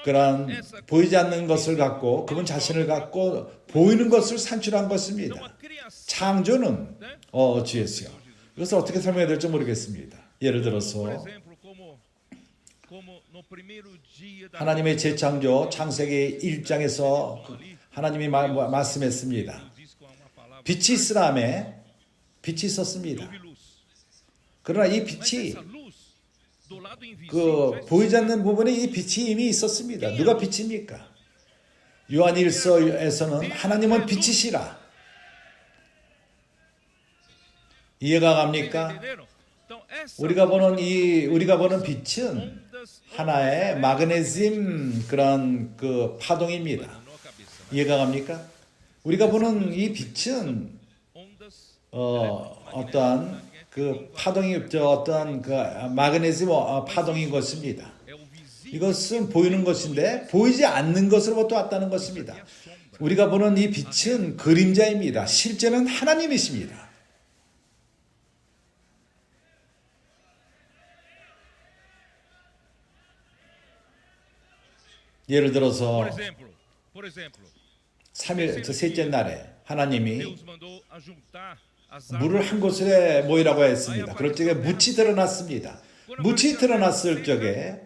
그런 보이지 않는 것을 갖고 그분 자신을 갖고 보이는 것을 산출한 것입니다. 창조는 어찌했어요? 이것을 어떻게 설명해야 될지 모르겠습니다. 예를 들어서 하나님의 재창조 창세기 1장에서 하나님이 말씀했습니다. 빛이 있으라매 빛이 있었습니다. 그러나 이 빛이 보이지 않는 부분에 이 빛이 이미 있었습니다. 누가 빛입니까? 요한일서에서는 하나님은 빛이시라. 이해가 갑니까? 우리가 보는 빛은 하나의 마그네슘 그런 파동입니다. 이해가 갑니까? 우리가 보는 이 빛은 어떠한 파동이 어떠한 마그네슘 파동인 것입니다. 이것은 보이는 것인데 보이지 않는 것으로부터 왔다는 것입니다. 우리가 보는 이 빛은 그림자입니다. 실제는 하나님이십니다. 예를 들어서 3일 셋째 날에 하나님이 물을 한 곳에 모이라고 했습니다. 그럴 적에 묻이 드러났습니다. 묻이 드러났을 적에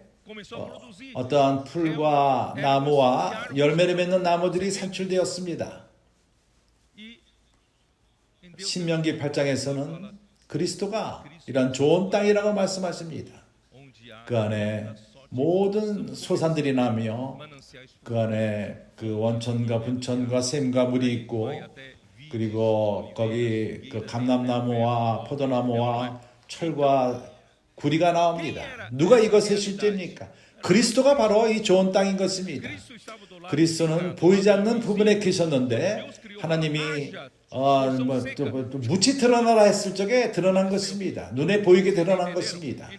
어떠한 풀과 나무와 열매를 맺는 나무들이 산출되었습니다. 신명기 8장에서는 그리스도가 이런 좋은 땅이라고 말씀하십니다. 그 안에 모든 소산들이 나며 그 안에 원천과 분천과 샘과 물이 있고, 그리고 거기 감람나무와 포도나무와 철과 구리가 나옵니다. 누가 이것의 실제입니까? 그리스도가 바로 이 좋은 땅인 것입니다. 그리스도는 보이지 않는 부분에 계셨는데 하나님이 묻이 드러나라 했을 적에 드러난 것입니다. 눈에 보이게 드러난 것입니다.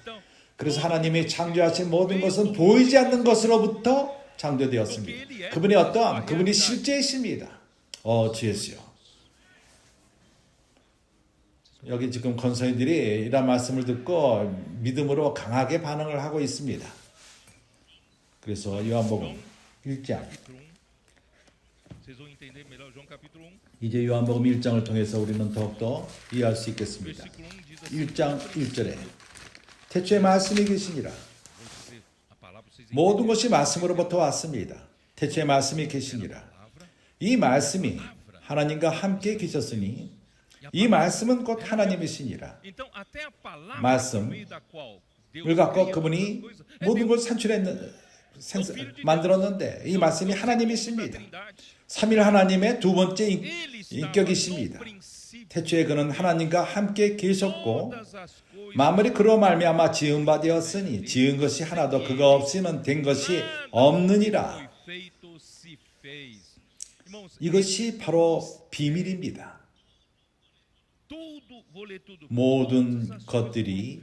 그래서 하나님이 창조하신 모든 것은 보이지 않는 것으로부터 창조되었습니다. 그분이 그분이 실제이십니다. 주예수요. 여기 지금 권서인들이 이런 말씀을 듣고 믿음으로 강하게 반응을 하고 있습니다. 그래서 요한복음 1장, 이제 요한복음 1장을 통해서 우리는 더욱더 이해할 수 있겠습니다. 1장 1절에 태초에 말씀이 계시니라. 모든 것이 말씀으로부터 왔습니다. 태초에 말씀이 계시니라. 이 말씀이 하나님과 함께 계셨으니 이 말씀은 곧 하나님이시니라. 말씀을 갖고 그분이 모든 걸 만들었는데 이 말씀이 하나님이십니다. 삼일 하나님의 두 번째 인격이십니다. 태초에 그는 하나님과 함께 계셨고 만물이 그로 말미암아 지은 바 되었으니 지은 것이 하나도 그가 없이는 된 것이 없느니라. 이것이 바로 비밀입니다. 모든 것들이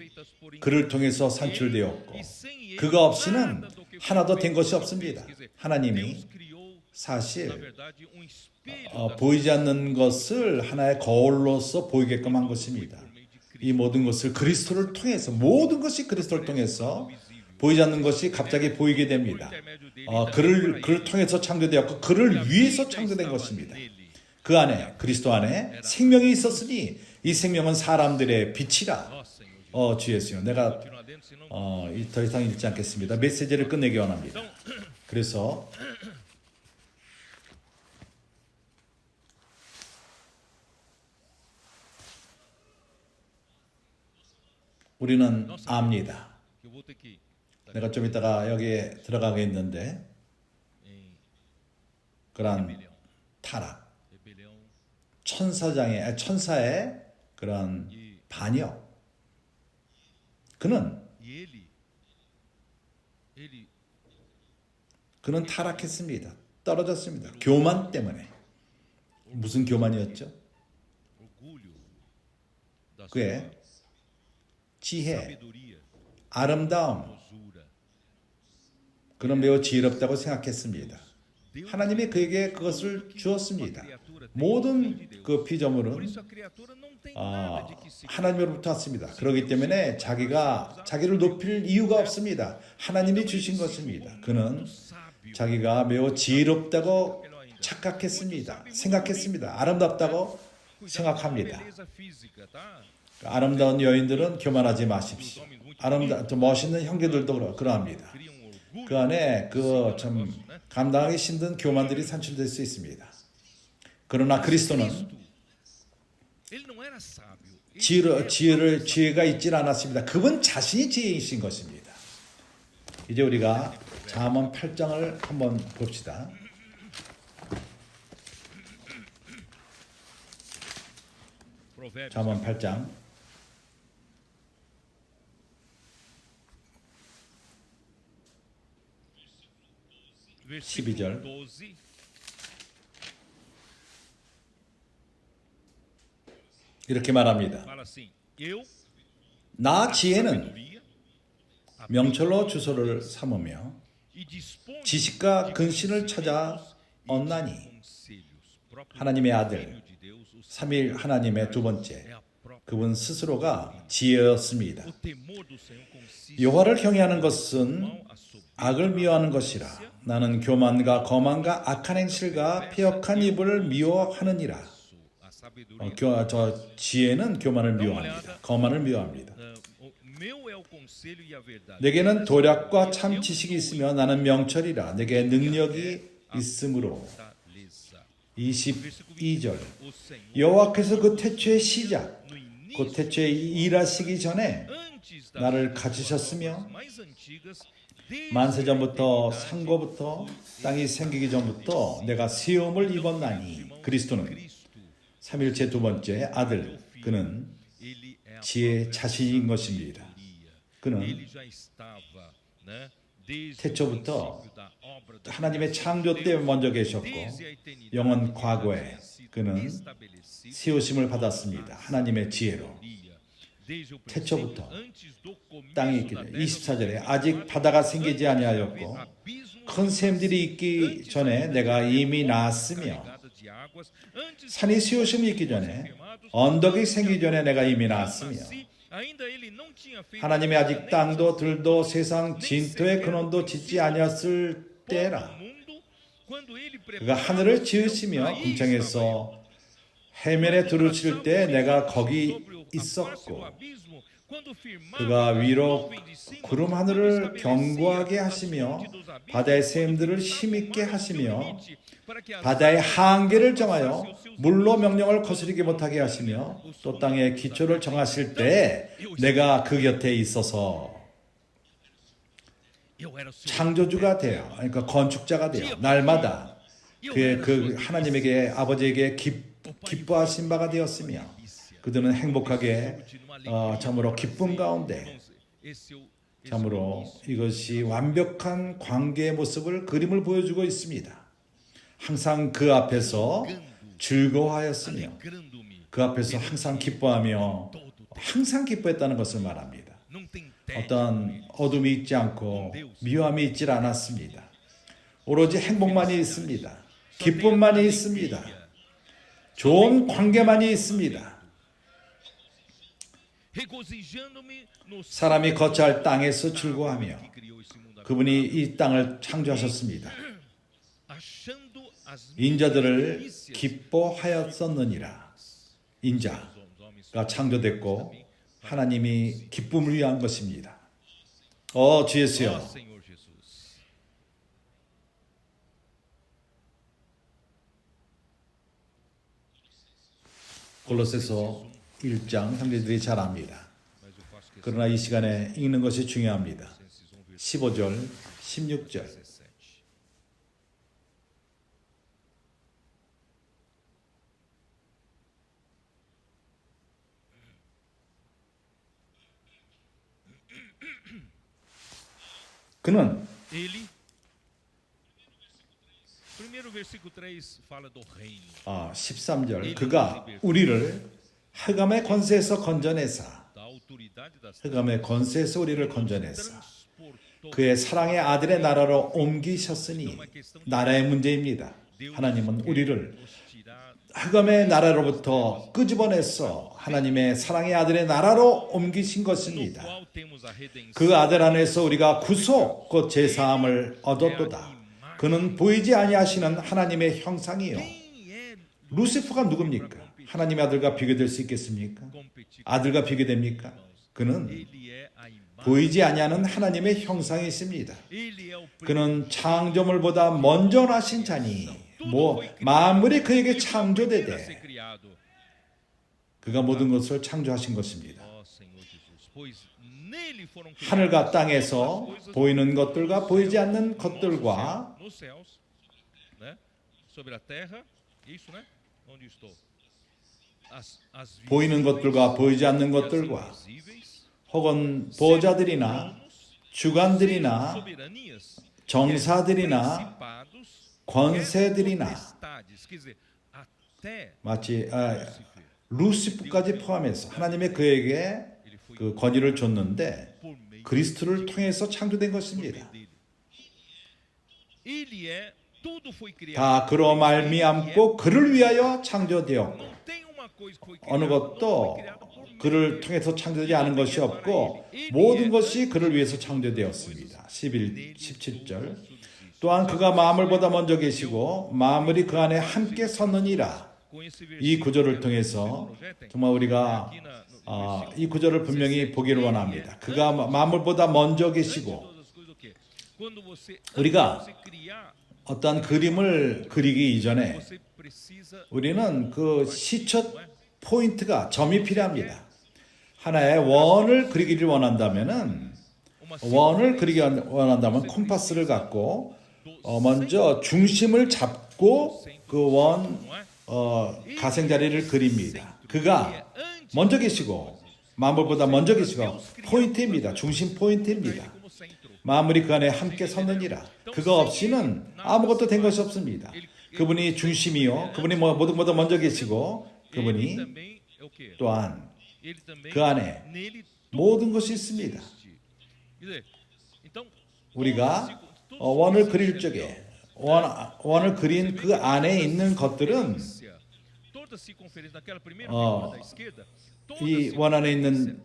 그를 통해서 산출되었고 그가 없이는 하나도 된 것이 없습니다. 하나님이 사실 보이지 않는 것을 하나의 거울로서 보이게끔 한 것입니다. 이 모든 것을 그리스도를 통해서, 모든 것이 그리스도를 통해서 보이지 않는 것이 갑자기 보이게 됩니다. 그를 통해서 창조되었고 그를 위해서 창조된 것입니다. 그 안에, 그리스도 안에 생명이 있었으니 이 생명은 사람들의 빛이라. 주 예수님, 내가 더 이상 읽지 않겠습니다. 메시지를 끝내기 원합니다. 그래서 우리는 압니다. 내가 좀 이따가 여기에 들어가겠는데 그런 타락, 천사의 그런 반역, 그는 타락했습니다. 떨어졌습니다. 교만 때문에. 무슨 교만이었죠? 그의 지혜, 아름다움, 그는 매우 지혜롭다고 생각했습니다. 하나님이 그에게 그것을 주었습니다. 모든 그 피조물은 하나님으로부터 왔습니다. 그렇기 때문에 자기를 높일 이유가 없습니다. 하나님이 주신 것입니다. 그는 자기가 매우 지혜롭다고 착각했습니다. 생각했습니다. 아름답다고 생각합니다. 아름다운 여인들은 교만하지 마십시오. 멋있는 형제들도 그러합니다. 그 안에 참 감당하기 힘든 교만들이 산출될 수 있습니다. 그러나 그리스도는 지혜가 있지 않았습니다. 그분 자신이 지혜이신 것입니다. 이제 우리가 잠언 8장을 한번 봅시다. 잠언 8장 12절. 이렇게 말합니다. 나 지혜는 명철로 주소를 삼으며 지식과 근신을 찾아 얻나니 하나님의 아들 삼위일 하나님의 두 번째, 그분 스스로가 지혜였습니다. 여호와를 경외하는 것은 악을 미워하는 것이라. 나는 교만과 거만과 악한 행실과 패역한 입을 미워하느니라. 지혜는 교만을 미워합니다. 거만을 미워합니다. 내게는 도략과 참 지식이 있으며 나는 명철이라. 내게 능력이 있으므로. 22절. 여호와께서 그 태초의 시작, 그 태초에 일하시기 전에 나를 가지셨으며 만세전부터 상고부터 땅이 생기기 전부터 내가 세움을 입었나니. 그리스도는 삼일체 두 번째 아들, 그는 지혜의 자신인 것입니다. 그는 태초부터 하나님의 창조 때 먼저 계셨고 영원 과거에 그는 세우심을 받았습니다. 하나님의 지혜로. 태초부터 땅이 있기 전에 24절에 아직 바다가 생기지 아니하였고 큰 샘들이 있기 전에 내가 이미 낳았으며 산이 세우심이 있기 전에 언덕이 생기기 전에 내가 이미 낳았으며 하나님이 아직 땅도 들도 세상 진토의 근원도 짓지 아니었을 때라. 그가 하늘을 지으시며 궁창에서 해면에 두르실 때 내가 거기 있었고 그가 위로 구름 하늘을 견고하게 하시며 바다의 샘들을 힘있게 하시며 바다의 한계를 정하여 물로 명령을 거스르게 못하게 하시며 또 땅의 기초를 정하실 때 내가 그 곁에 있어서 창조주가 되어, 그러니까 건축자가 되어 날마다 그 하나님에게 아버지에게 기뻐하신 바가 되었으며 그들은 행복하게 참으로 기쁨 가운데 참으로 이것이 완벽한 관계의 모습을 그림을 보여주고 있습니다. 항상 그 앞에서 즐거워하였으며 그 앞에서 항상 기뻐하며 항상 기뻐했다는 것을 말합니다. 어떤 어둠이 있지 않고 미워함이 있지 않았습니다. 오로지 행복만이 있습니다. 기쁨만이 있습니다. 좋은 관계만이 있습니다. 사람이 거처할 땅에서 즐거워하며 그분이 이 땅을 창조하셨습니다. 인자들을 기뻐하였었느니라. 인자가 창조됐고 하나님이 기쁨을 위한 것입니다. 주 예수여, 골로새서 1장 형제들이 잘 압니다. 그러나 이 시간에 읽는 것이 중요합니다. 15절, 16절. 그는 13절 그가 우리를 흑암의 권세에서 건져내사 흑암의 권세에서 우리를 건져내사 그의 사랑의 아들의 나라로 옮기셨으니 나라의 문제입니다. 하나님은 우리를 흑암의 나라로부터 끄집어내서 하나님의 사랑의 아들의 나라로 옮기신 것입니다. 그 아들 안에서 우리가 구속 곧 제사함을 얻었도다. 그는 보이지 아니하시는 하나님의 형상이요. 루시퍼가 누굽니까? 하나님의 아들과 비교될 수 있겠습니까? 아들과 비교됩니까? 그는 보이지 아니하는 하나님의 형상이십니다. 그는 창조물보다 먼저 나신 자니 만물이 그에게 창조되되 그가 모든 것을 창조하신 것입니다. 하늘과 땅에서 보이는 것들과 보이지 않는 것들과 보이는 것들과 보이지 않는 것들과 혹은 보좌들이나 주관들이나 정사들이나 권세들이나 마치 루시프까지 포함해서 하나님의 그에게 그 권위를 줬는데 그리스도를 통해서 창조된 것입니다. 다 그로 말미암고 그를 위하여 창조되었고 어느 것도 그를 통해서 창조되지 않은 것이 없고 모든 것이 그를 위해서 창조되었습니다. 17절 또한 그가 만물보다 먼저 계시고 만물이 그 안에 함께 섰느니라. 이 구절을 통해서 정말 우리가 이 구절을 분명히 보기를 원합니다. 그가 만물보다 먼저 계시고 우리가 어떤 그림을 그리기 이전에 우리는 그 시초 포인트가 점이 필요합니다. 하나의 원을 그리기를 원한다면 콤파스를 갖고 먼저 중심을 잡고 그 원 가생자리를 그립니다. 그가 먼저 계시고 만물보다 먼저 계시고 포인트입니다. 중심 포인트입니다. 만물이 그 안에 함께 섰느니라. 그거 없이는 아무것도 된 것이 없습니다. 그분이 중심이요. 그분이 모두 먼저 계시고 그분이 또한 그 안에 모든 것이 있습니다. 우리가 원을 그릴 적에 원을 그린 그 안에 있는 것들은 이 원 안에 있는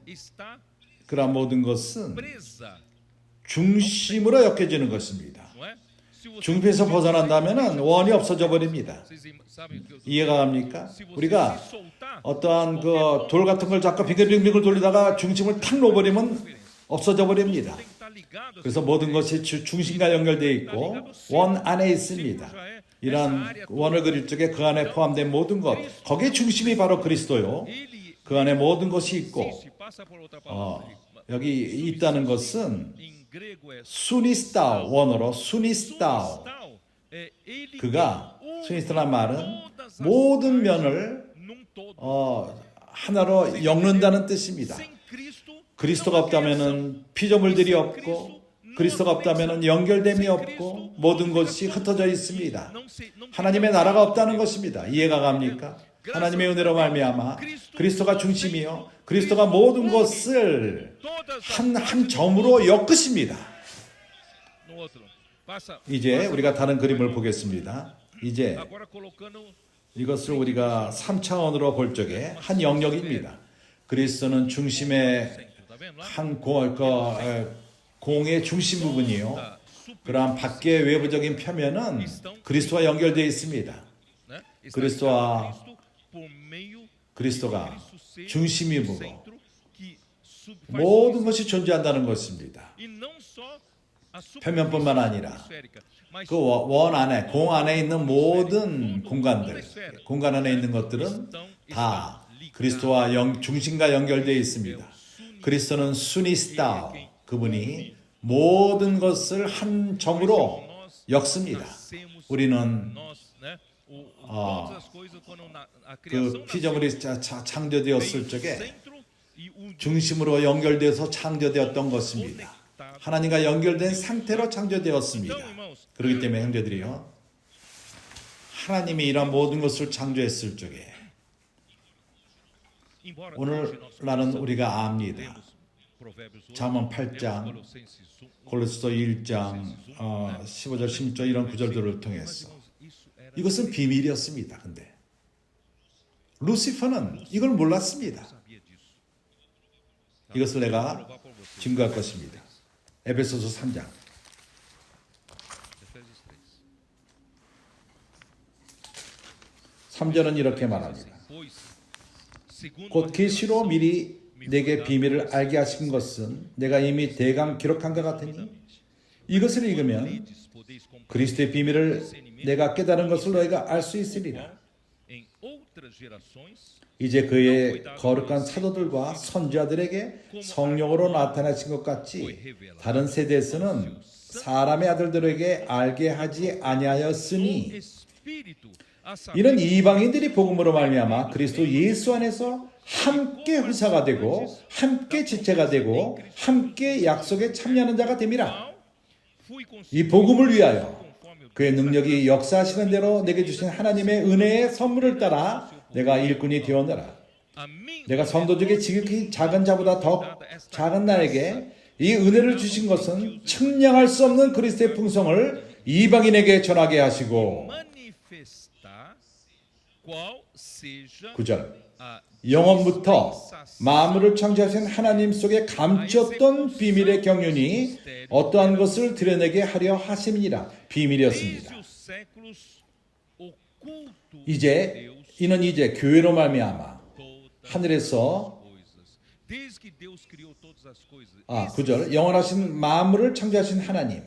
그런 모든 것은 중심으로 엮여지는 것입니다. 중심에서 벗어난다면 원이 없어져 버립니다. 이해가 갑니까? 우리가 어떠한 그 돌 같은 걸 잡고 빙글빙글 돌리다가 중심을 탁 놓아버리면 없어져 버립니다. 그래서 모든 것이 중심과 연결되어 있고 원 안에 있습니다. 이러한 원을 그릴 적에 그 안에 포함된 모든 것, 거기에 중심이 바로 그리스도요. 그 안에 모든 것이 있고 여기 있다는 것은 수니스타오, 원어로 수니스타오. 그가 수니스타란 말은 모든 면을 하나로 엮는다는 뜻입니다. 그리스도가 없다면 피조물들이 없고 그리스도가 없다면 연결됨이 없고 모든 것이 흩어져 있습니다. 하나님의 나라가 없다는 것입니다. 이해가 갑니까? 하나님의 은혜로 말미암아 그리스도가 중심이요 그리스도가 모든 것을 한 점으로 엮으십니다. 이제 우리가 다른 그림을 보겠습니다. 이제 이것을 우리가 3차원으로 볼 적에 한 영역입니다. 그리스도는 중심의 한 공의 중심 부분이요. 그러한 밖의 외부적인 표면은 그리스도와 연결되어 있습니다. 그리스도가 중심이므로 모든 것이 존재한다는 것입니다. 표면뿐만 아니라 그 원 안에, 공 안에 있는 모든 공간 안에 있는 것들은 다 그리스도와 중심과 연결되어 있습니다. 그리스도는 수니스타오, 그분이 모든 것을 한 점으로 엮습니다. 우리는 그 피조물이 창조되었을 적에 중심으로 연결돼서 창조되었던 것입니다. 하나님과 연결된 상태로 창조되었습니다. 그렇기 때문에 형제들이요, 하나님이 이런 모든 것을 창조했을 적에 오늘날은 우리가 압니다. 잠언 8장, 골로새서 1장, 15절, 16절 이런 구절들을 통해서 이것은 비밀이었습니다. 근데 루시퍼는 이걸 몰랐습니다. 이것을 내가 증거할 것입니다. 에베소서 3장 3절은 이렇게 말합니다. 곧 계시로 미리 내게 비밀을 알게 하신 것은 내가 이미 대강 기록한 것 같으니 이것을 읽으면 그리스도의 비밀을 내가 깨달은 것을 너희가 알 수 있으리라. 이제 그의 거룩한 사도들과 선지자들에게 성령으로 나타나신 것 같이 다른 세대에서는 사람의 아들들에게 알게 하지 아니하였으니 이는 이방인들이 복음으로 말미암아 그리스도 예수 안에서 함께 후사가 되고 함께 지체가 되고 함께 약속에 참여하는 자가 됨이라. 이 복음을 위하여 그의 능력이 역사하시는 대로 내게 주신 하나님의 은혜의 선물을 따라 내가 일꾼이 되었노라. 내가 성도 중에 지극히 작은 자보다 더 작은 나에게 이 은혜를 주신 것은 측량할 수 없는 그리스도의 풍성을 이방인에게 전하게 하시고 9절 영원부터 만물을 창조하신 하나님 속에 감추었던 비밀의 경륜이 어떠한 것을 드러내게 하려 하심이니라. 비밀이었습니다. 이는 이제 교회로 말미암아 하늘에서 9절 영원하신 만물을 창조하신 하나님,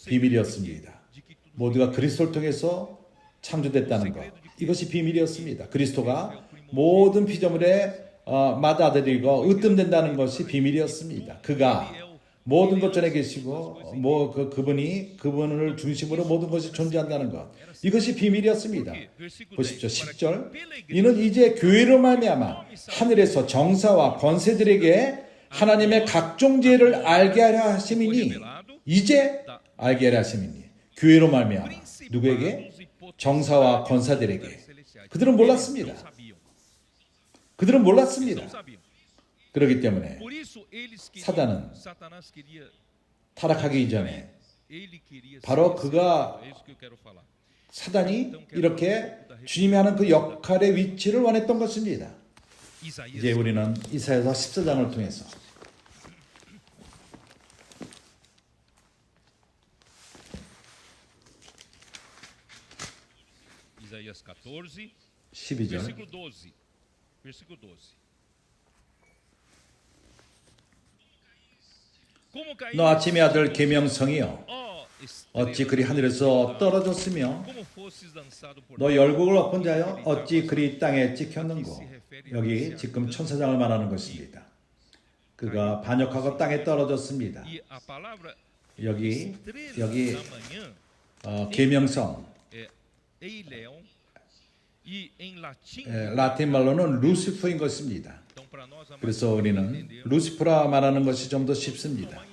비밀이었습니다. 모두가 그리스도를 통해서 창조됐다는 것, 이것이 비밀이었습니다. 그리스도가 모든 피조물의 맏아들이고 으뜸된다는 것이 비밀이었습니다. 그가 모든 것 전에 계시고 그분을 중심으로 모든 것이 존재한다는 것, 이것이 비밀이었습니다. 보십시오. 10절 이는 이제 교회로 말미암아 하늘에서 정사와 권세들에게 하나님의 각종 지혜를 알게 하려 하심이니, 이제 알게 하려 하심이니, 교회로 말미암아 누구에게? 정사와 권사들에게. 그들은 몰랐습니다. 그렇기 때문에 사단은 타락하기 이전에 바로 사단이 이렇게 주님이 하는 그 역할의 위치를 원했던 것입니다. 이제 우리는 이사야서 14장을 통해서 Isaías 14, 12절 versículo 12. 너 아침의 아들 계명성이여 어찌 그리 하늘에서 떨어졌으며 너 열국을 엎은 자여 어찌 그리 땅에 찍혔는고. 여기 지금 천사장을 말하는 것입니다. 그가 반역하고 땅에 떨어졌습니다. 여기 계명성, 라틴 말로는 루시퍼인 것입니다. 그래서 우리는 루시퍼라 말하는 것이 좀 더 쉽습니다.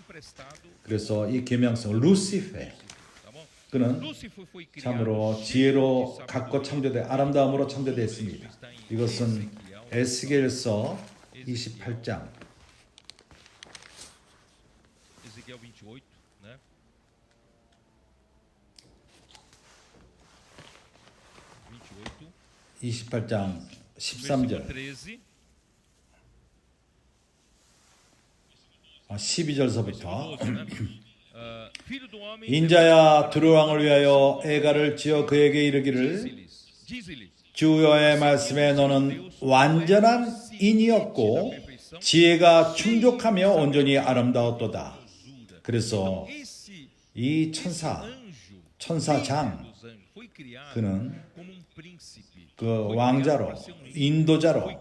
그래서 이 계명성 루시페, 그는 참으로 지혜로 갖고 아름다움으로 창조되었습니다. 이것은 에스겔서 28장 28, né? 28장 13절 12절서부터 인자야 두루 왕을 위하여 애가를 지어 그에게 이르기를 주 여호와의 말씀에 너는 완전한 인이었고 지혜가 충족하며 온전히 아름다웠도다. 그래서 이 천사장 그는 그 왕자로 인도자로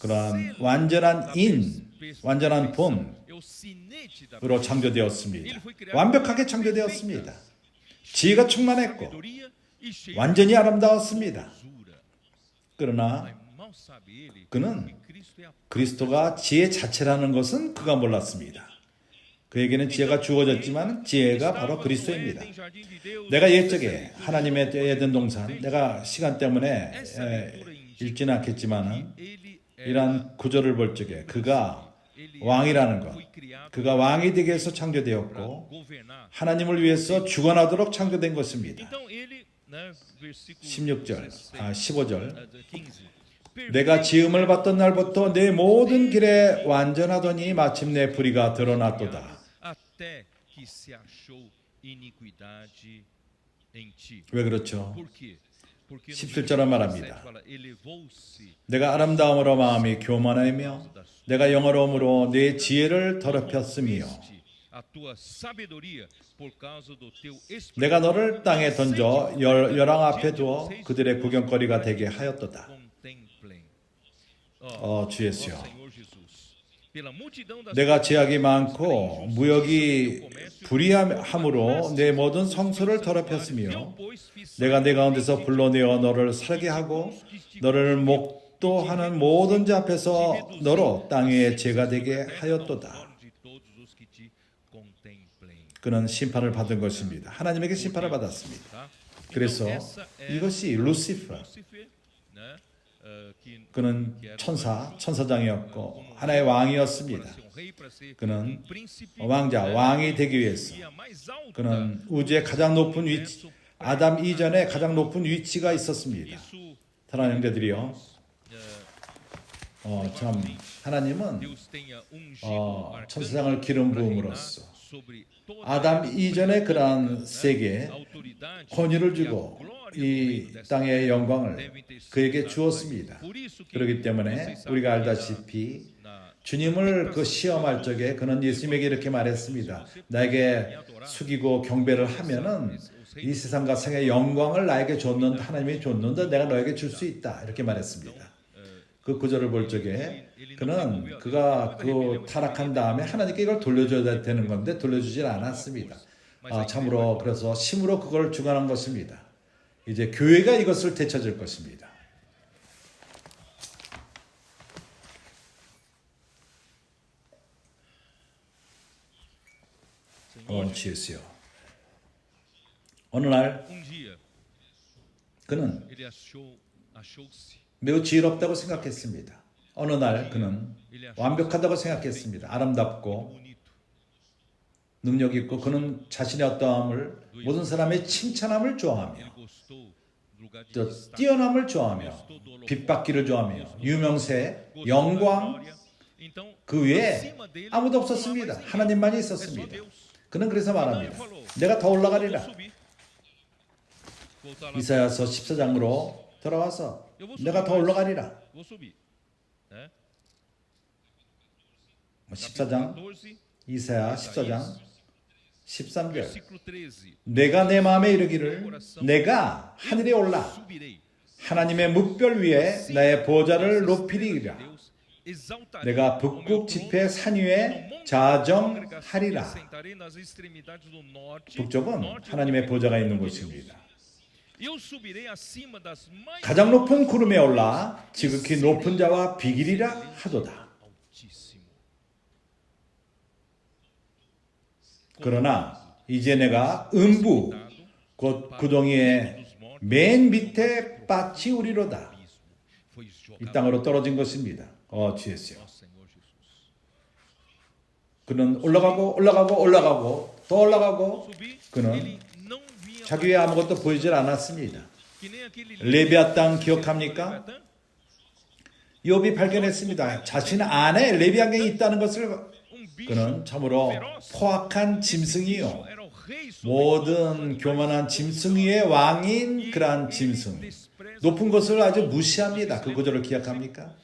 그러한 완전한 인, 완전한 본으로 창조되었습니다. 완벽하게 창조되었습니다. 지혜가 충만했고 완전히 아름다웠습니다. 그러나 그는 그리스도가 지혜 자체라는 것은 그가 몰랐습니다. 그에게는 지혜가 주어졌지만 지혜가 바로 그리스도입니다. 내가 옛적에 하나님의 에덴 동산, 내가 시간 때문에 읽지는 않겠지만 이러한 구절을 볼 적에 그가 왕이라는 것, 그가 왕이 되기 위해서 창조되었고 하나님을 위해서 주관하도록 창조된 것입니다. 15절 내가 지음을 받던 날부터 내 모든 길에 완전하더니 마침내 불의가 드러났도다. 왜 그렇죠? 17절은 말합니다. 내가 아름다움으로 마음이 교만하며 내가 영어로움으로 내 지혜를 더럽혔으며 내가 너를 땅에 던져 열왕 앞에 두어 그들의 구경거리가 되게 하였도다. 주 예수여, 내가 제약이 많고 무역이 불의함으로 내 모든 성소를 더럽혔으며 내가 내 가운데서 불러내어 너를 살게 하고 너를 목도하는 모든 자 앞에서 너로 땅 위에 죄가 되게 하였도다. 그는 심판을 받은 것입니다. 하나님에게 심판을 받았습니다. 그래서 이것이 루시퍼, 그는 천사장이었고 하나의 왕이었습니다. 그는 왕이 되기 위해서 그는 우주의 가장 높은 위치, 아담 이전에 가장 높은 위치가 있었습니다. 사랑하는 형제들이요, 참 하나님은 천사장을 기름 부음으로써 아담 이전에 그러한 세계에 권위를 주고 이 땅의 영광을 그에게 주었습니다. 그렇기 때문에 우리가 알다시피 주님을 그 시험할 적에 그는 예수님에게 이렇게 말했습니다. 나에게 숙이고 경배를 하면은 이 세상과 생의 영광을 나에게 줬는데, 하나님이 줬는데 내가 너에게 줄 수 있다, 이렇게 말했습니다. 그 구절을 볼 적에 그가 그 타락한 다음에 하나님께 이걸 돌려줘야 되는 건데 돌려주질 않았습니다. 참으로 그래서 심으로 그걸 주관한 것입니다. 이제 교회가 이것을 되찾을 것입니다. 주 예수여, 어느 날 그는 매우 지혜롭다고 생각했습니다. 어느 날 그는 완벽하다고 생각했습니다. 아름답고 능력 있고 그는 자신의 어떠함을 모든 사람의 칭찬함을 좋아하며 또 뛰어남을 좋아하며 빛받기를 좋아하며 유명세, 영광 그 외에 아무도 없었습니다. 하나님만이 있었습니다. 그는 그래서 말합니다. 내가 더 올라가리라. 이사야서 14장으로 돌아와서 내가 더 올라가리라. 14장 이사야 14장 13절 내가 내 마음에 이르기를 내가 하늘에 올라 하나님의 뭇별 위에 나의 보좌를 높이리라. 내가 북극 지폐 산 위에 자정하리라. 북쪽은 하나님의 보좌가 있는 곳입니다. 가장 높은 구름에 올라 지극히 높은 자와 비기리라 하도다. 그러나 이제 내가 음부 곧 구덩이의 맨 밑에 빠치우리로다. 이 땅으로 떨어진 것입니다. 주 예수여, 그는 올라가고 더 올라가고 그는 자기 외에 아무것도 보이질 않았습니다. 레비아 땅 기억합니까? 욥이 발견했습니다. 자신 안에 레비아강이 있다는 것을. 그는 참으로 포악한 짐승이요, 모든 교만한 짐승의 왕인 그러한 짐승, 높은 것을 아주 무시합니다. 그 구절을 기억합니까?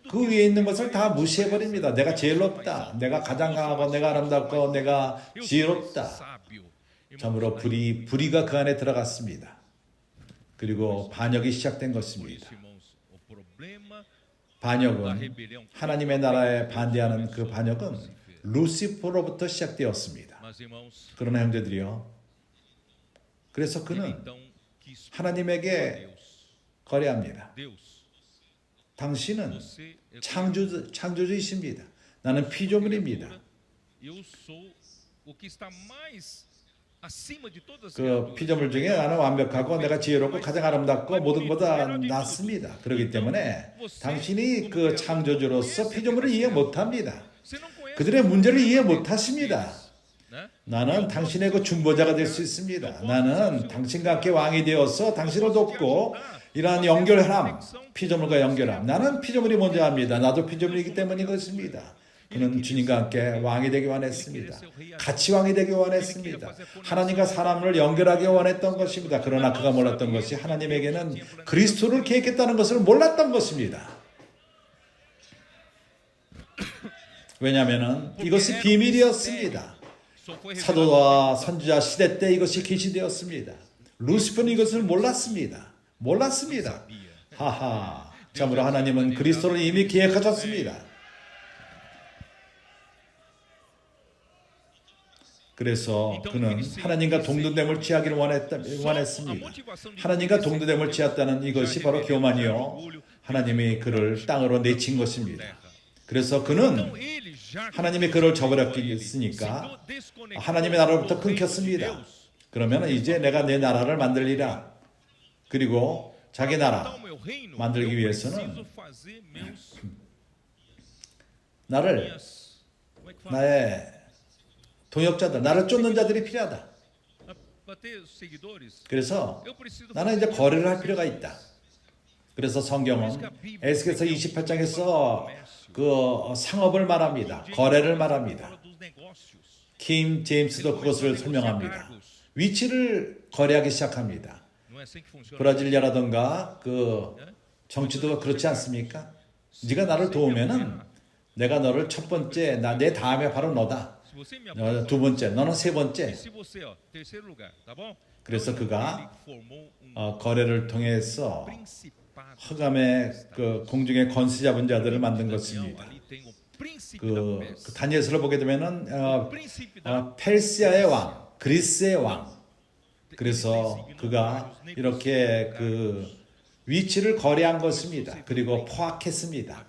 그 위에 있는 것을 다 무시해버립니다. 내가 제일 높다, 내가 가장 강하고 내가 아름답고 내가 지혜롭다. 참으로 불의가 그 안에 들어갔습니다. 그리고 반역이 시작된 것입니다. 반역은, 하나님의 나라에 반대하는 그 반역은 루시퍼로부터 시작되었습니다. 그러나 형제들이요, 그래서 그는 하나님에게 거래합니다. 당신은 창조주이십니다. 나는 피조물입니다. 그 피조물 중에 나는 완벽하고 내가 지혜롭고 가장 아름답고 모든 것보다 낫습니다. 그렇기 때문에 당신이 그 창조주로서 피조물을 이해 못합니다. 그들의 문제를 이해 못하십니다. 나는 당신의 그 중보자가 될 수 있습니다. 나는 당신과 함께 왕이 되어서 당신을 돕고 이러한 연결함, 피조물과 연결함. 나는 피조물이 먼저 합니다. 나도 피조물이기 때문인 것입니다. 그는 주님과 함께 왕이 되기 원했습니다. 같이 왕이 되기 원했습니다. 하나님과 사람을 연결하기 원했던 것입니다. 그러나 그가 몰랐던 것이 하나님에게는 그리스도를 계획했다는 것을 몰랐던 것입니다. 왜냐하면 이것이 비밀이었습니다. 사도와 선지자 시대 때 이것이 계시되었습니다. 루시퍼는 이것을 몰랐습니다. 하하. 참으로 하나님은 그리스도를 이미 계획하셨습니다. 그래서 그는 하나님과 동등됨을 취하기를 원했습니다. 하나님과 동등됨을 취했다는 이것이 바로 교만이요, 하나님이 그를 땅으로 내친 것입니다. 그래서 그는 하나님이 그를 저버렸으니까 하나님의 나라로부터 끊겼습니다. 그러면 이제 내가 내 나라를 만들리라. 그리고 자기 나라 만들기 위해서는 나의 동역자들, 나를 쫓는 자들이 필요하다. 그래서 나는 이제 거래를 할 필요가 있다. 그래서 성경은 에스겔서 28장에서 그 상업을 말합니다. 거래를 말합니다. 킴 제임스도 그것을 설명합니다. 위치를 거래하기 시작합니다. 브라질리아라든가 그 정치도 그렇지 않습니까? 네가 나를 도우면은 내가 너를 첫 번째, 내 다음에 바로 너다. 두 번째, 너는 세 번째. 그래서 그가 거래를 통해서 흑암의 그 공중의 권세 잡은 자들을 만든 것입니다. 그 다니엘서를 보게 되면은 페르시아의 왕, 그리스의 왕. 그래서 그가 이렇게 그 위치를 거래한 것입니다. 그리고 포악했습니다.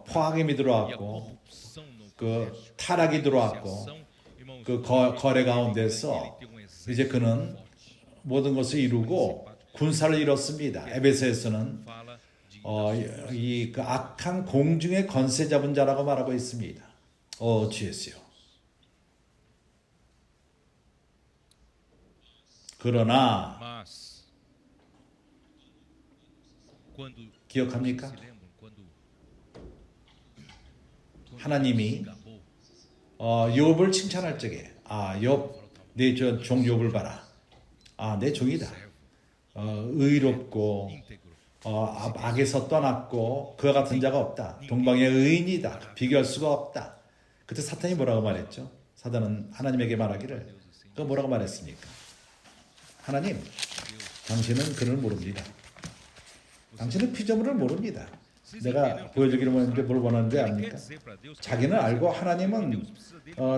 포악임이 들어왔고 그 타락이 들어왔고 그 거래 가운데서 이제 그는 모든 것을 이루고 군사를 이뤘습니다. 에베소에서는 이 그 악한 공중의 권세 잡은 자라고 말하고 있습니다. 주예수요. 그러나 기억합니까? 하나님이 욥을 칭찬할 적에 욥, 내 종 욥을 봐라. 내 종이다. 의롭고 악에서 떠났고 그와 같은 자가 없다. 동방의 의인이다. 비교할 수가 없다. 그때 사탄이 뭐라고 말했죠? 사탄은 하나님에게 말하기를 그 뭐라고 말했습니까? 하나님, 당신은 그를 모릅니다. 당신은 피조물을 모릅니다. 내가 보여주기를 원하는데 뭘 원하는지 압니까? 자기는 알고 하나님은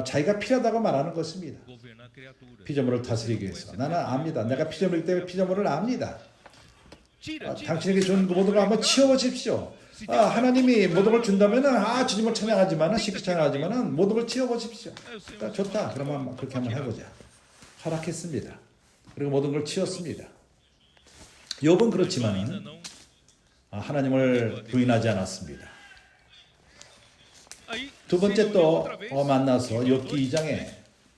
자기가 필요하다고 말하는 것입니다. 피조물을 다스리기 위해서. 나는 압니다. 내가 피조물이기 때문에 피조물을 압니다. 당신에게 준 모든 걸 한번 치워보십시오. 하나님이 모든 걸 준다면 주님을 찬양하지만은 쉽게 찬양하지만은 모든 걸 치워보십시오. 좋다. 그러면 그렇게 한번 해보자. 허락했습니다. 그리고 모든 걸 치웠습니다. 욥은 그렇지만은 하나님을 부인하지 않았습니다. 두 번째 또 만나서 욥기 2장에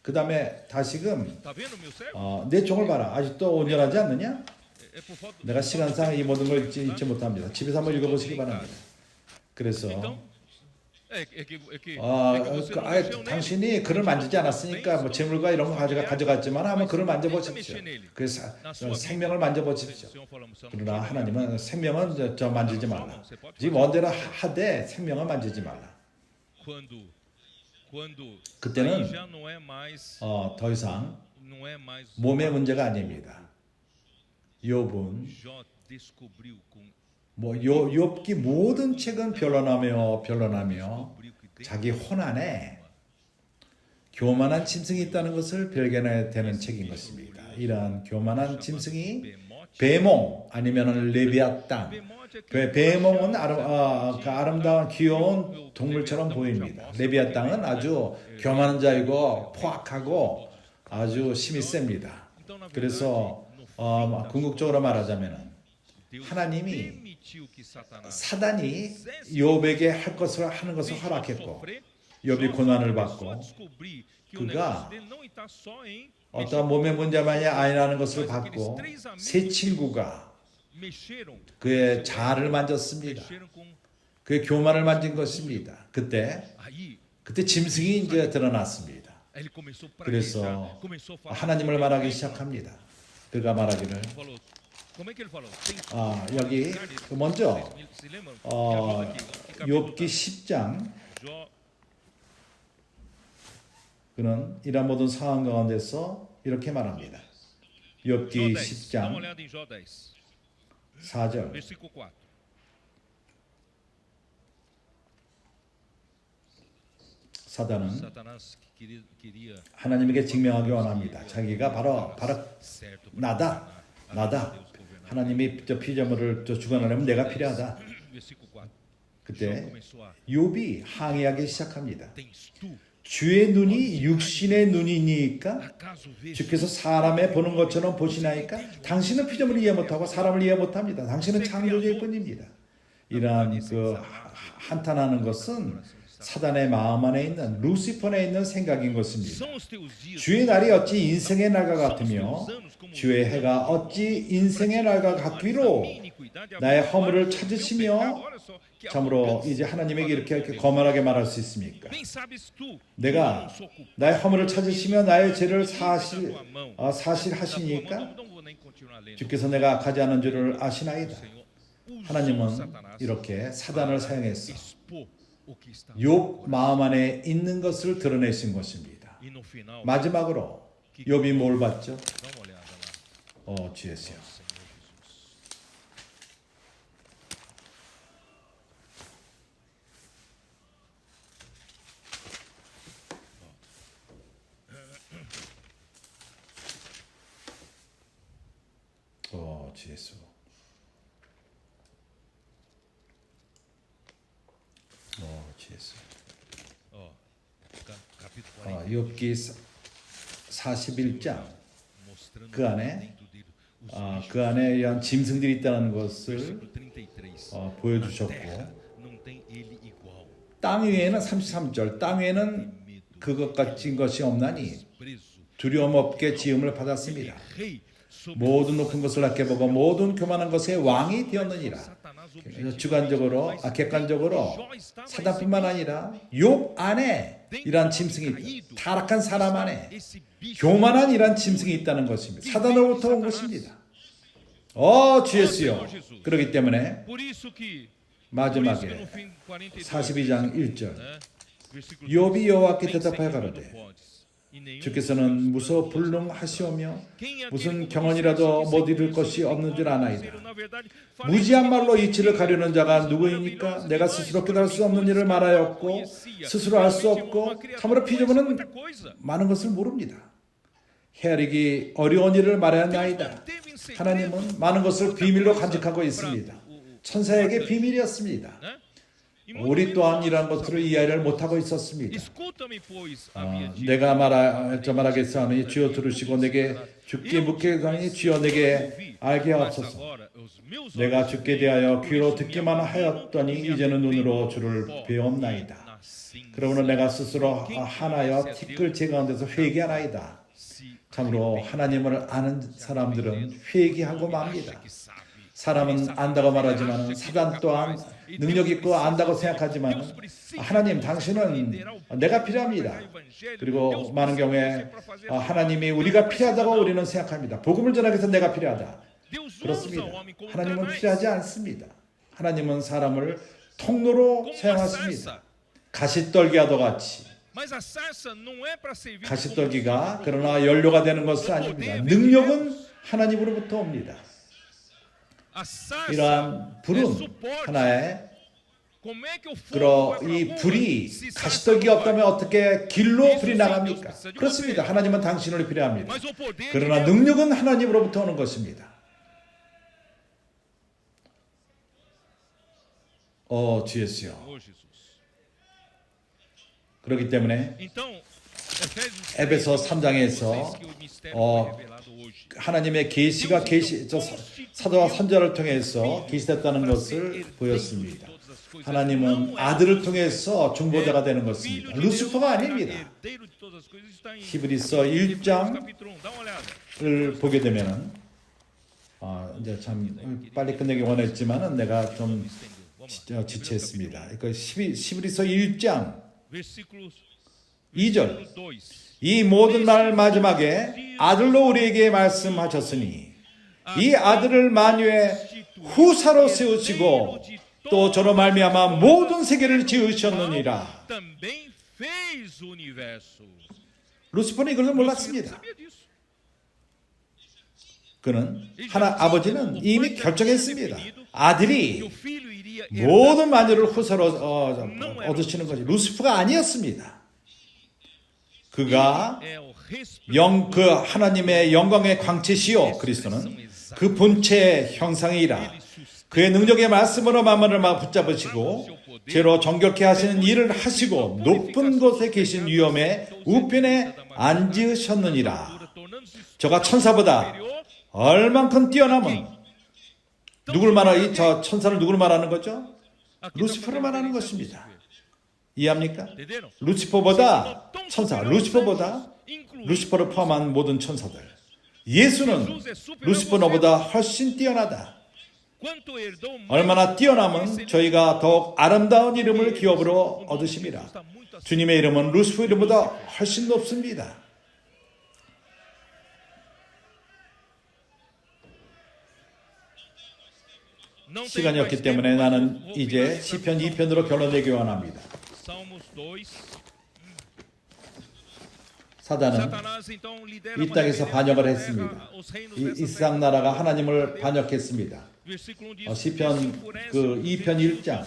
그 다음에 다시금 내 종을 봐라. 아직도 온전하지 않느냐? 내가 시간상 이 모든 걸 읽지 못합니다. 집에서 한번 읽어보시기 바랍니다. 그래서 당신이 글을 만지지 않았으니까 뭐 재물과 이런 거 가져갔지만 한번 글을 만져보십시오. 그래서 생명을 만져보십시오. 그러나 하나님은 생명은 저 만지지 말라. 지금 원대로 하되 생명을 만지지 말라. 그때는 더 이상 몸의 문제가 아닙니다. 욥은 욥기 모든 책은 변론하며 자기 혼안에 교만한 짐승이 있다는 것을 발견해야 되는 책인 것입니다. 이러한 교만한 짐승이 베몽 아니면 레비아탄. 베몽은 아름다운 귀여운 동물처럼 보입니다. 레비아탄은 아주 교만한 자이고 포악하고 아주 힘이 셉니다. 그래서 궁극적으로 말하자면 하나님이 사단이 욥에게 하는 것을 허락했고 욥이 고난을 받고 그가 어떤 몸의 문제만이 아니라는 것을 받고 세 친구가 그의 자아를 만졌습니다. 그의 교만을 만진 것입니다. 그때 짐승이 이제 드러났습니다. 그래서 하나님을 말하기 시작합니다. 그가 말하기를 여기 먼저 욥기 10장 그는 이런 모든 상황 가운데서 이렇게 말합니다. 욥기 10장 4절 사단은 하나님에게 증명하기 원합니다. 자기가 바로 나다. 하나님이 피조물을 주관하려면 내가 필요하다. 그때 욥이 항의하기 시작합니다. 주의 눈이 육신의 눈이니까 주께서 사람의 보는 것처럼 보시나이까 당신은 피조물을 이해 못하고 사람을 이해 못합니다. 당신은 창조주일 뿐입니다. 이러한 한탄하는 것은 사단의 마음 안에 있는 루시퍼 안에 있는 생각인 것입니다. 주의 날이 어찌 인생의 날과 같으며 주의 해가 어찌 인생의 날과 같기로 나의 허물을 찾으시며 참으로 이제 하나님에게 이렇게 거만하게 말할 수 있습니까? 내가 나의 허물을 찾으시며 나의 죄를 사실하시니까 주께서 내가 악하지 않은 줄을 아시나이다. 하나님은 이렇게 사단을 사용했어. 욥 마음 안에 있는 것을 드러내신 것입니다. 마지막으로 욥이 뭘 봤죠? 주 예수요. 주 예수. 주 예수. 욥기 41장 그 안에 이런 짐승들이 있다는 것을 보여주셨고 땅 위에는 33절 땅 위에는 그것 같은 것이 없나니 두려움 없게 지음을 받았습니다. 모든 높은 것을 낮게 보고 모든 교만한 것의 왕이 되었느니라. 객관적으로 사단뿐만 아니라 욥 안에 이러한 짐승이 있다. 타락한 사람 안에 교만한 이러한 짐승이 있다는 것입니다. 사단으로부터 온 것입니다. 주 예수여. 그렇기 때문에 마지막에 42장 1절 욥이 여호와께 대답하여 가로되 주께서는 무소불능하시오며 무슨 경언이라도 못 이룰 것이 없는 줄 아나이다. 무지한 말로 이치를 가려는 자가 누구입니까? 내가 스스로 깨달을 수 없는 일을 말하였고 스스로 알 수 없고 참으로 피조물은 많은 것을 모릅니다. 헤아리기 어려운 일을 말하였나이다. 하나님은 많은 것을 비밀로 간직하고 있습니다. 천사에게 비밀이었습니다. 우리 또한 이러한 것들을 이해를 못하고 있었습니다. 내가 말하겠사오니 주여 들으시고 내게 주께 묻겠사오니 주여 내게 알게 하옵소서. 내가 주께 대하여 귀로 듣기만 하였더니 이제는 눈으로 주를 배웠나이다. 그러므로 내가 스스로 하나여 티끌 제 가운데서 회개하나이다. 참으로 하나님을 아는 사람들은 회개하고 맙니다. 사람은 안다고 말하지만 사단 또한 능력 있고 안다고 생각하지만 하나님 당신은 내가 필요합니다. 그리고 많은 경우에 하나님이 우리가 필요하다고 우리는 생각합니다. 복음을 전하기 위해서 내가 필요하다. 그렇습니다. 하나님은 필요하지 않습니다. 하나님은 사람을 통로로 사용하십니다. 가시떨기와도 같이. 가시떨기가 그러나 연료가 되는 것은 아닙니다. 능력은 하나님으로부터 옵니다. 이러한 불은 하나의 이 불이 가시떨기가 없다면 어떻게 길로 불이 나갑니까? 그렇습니다. 하나님은 당신을 필요합니다. 그러나 능력은 하나님으로부터 오는 것입니다. 주 예수요. 그렇기 때문에 에베소 3장에서 하나님의 계시가 사도와 선자를 통해서 계시됐다는 것을 보였습니다. 하나님은 아들을 통해서 중보자가 되는 것입니다. 루시퍼가 아닙니다. 히브리서 1장을 보게 되면은 이제 참 빨리 끝내기 원했지만은 내가 좀 지체했습니다. 그러니까 히브리서 1장 2절 이 모든 말 마지막에 아들로 우리에게 말씀하셨으니 이 아들을 만유의 후사로 세우시고 또 저로 말미암아 모든 세계를 지으셨느니라. 루시퍼는 이것을 몰랐습니다. 그는 아버지는 이미 결정했습니다. 아들이 모든 만유를 후사로 얻으시는 것이 루시퍼가 아니었습니다. 그가 그 하나님의 영광의 광채시요 그리스도는 그 본체의 형상이라 그의 능력의 말씀으로 만물을 붙잡으시고 죄로 정결케 하시는 일을 하시고 높은 곳에 계신 위엄의 우편에 앉으셨느니라. 저가 천사보다 얼만큼 뛰어남은 누구를 말하는 저 천사를 누구를 말하는 거죠? 루시퍼를 말하는 것입니다. 이해합니까? 루시퍼보다 루시퍼를 포함한 모든 천사들. 예수는 루시퍼보다 훨씬 뛰어나다. 얼마나 뛰어남은 저희가 더욱 아름다운 이름을 기업으로 얻으심이라. 주님의 이름은 루시퍼 이름보다 훨씬 높습니다. 시간이 없기 때문에 나는 이제 시편 2편으로 결론내기 원합니다. 사단은 이 땅에서 반역을 했습니다. 이 세상 나라가 하나님을 반역했습니다. 시편 2편 1장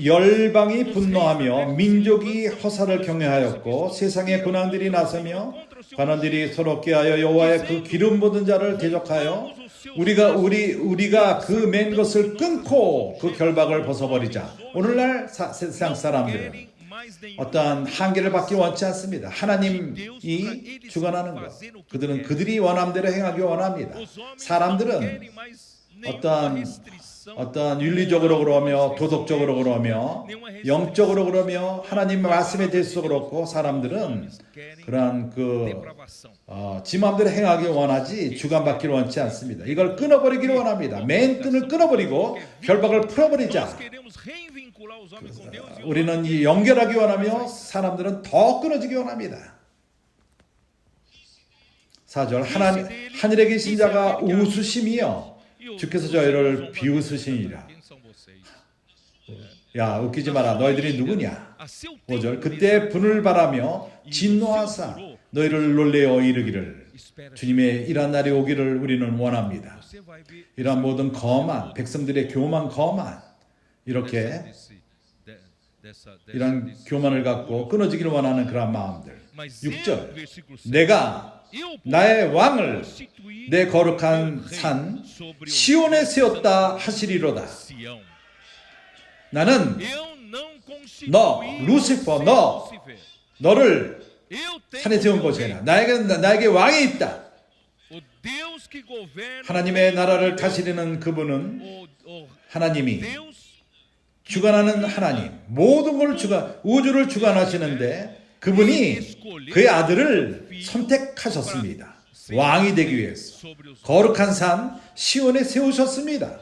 열방이 분노하며 민족이 허사를 경외하였고 세상의 군왕들이 나서며 관원들이 서로 꾀하여 여호와의 그 기름 붓은 자를 대적하여 우리가 그 맨 것을 끊고 그 결박을 벗어버리자. 오늘날 세상 사람들은 어떠한 한계를 받기 원치 않습니다. 하나님이 주관하는 것. 그들은 그들이 원함대로 행하기 원합니다. 사람들은 어떠한 윤리적으로 그러며 도덕적으로 그러며 영적으로 그러며 하나님의 말씀에 대해서 그렇고 사람들은 그러한 지 마음대로 행하기 원하지 주관받기를 원치 않습니다. 이걸 끊어버리기를 원합니다. 맨 끈을 끊어버리고 결박을 풀어버리자. 우리는 연결하기 원하며 사람들은 더 끊어지기 원합니다. 4절 하늘에 계신 자가 웃으심이여 주께서 저희를 비웃으시니라. 야 웃기지 마라. 너희들이 누구냐. 5절 그때 분을 바라며 진노하사 너희를 놀래어 이르기를 주님의 이러한 날이 오기를 우리는 원합니다. 이러한 모든 거만 백성들의 교만 거만 이렇게 이런 교만을 갖고 끊어지기를 원하는 그런 마음들. 6절 내가 나의 왕을 내 거룩한 산 시온에 세웠다 하시리로다. 나는 너 루시퍼 너를 산에 세운 것이라. 나에게 왕이 있다. 하나님의 나라를 다스리는 그분은 하나님이 주관하는 하나님, 모든 걸 우주를 주관하시는데 그분이 그의 아들을 선택하셨습니다. 왕이 되기 위해서 거룩한 산 시온에 세우셨습니다.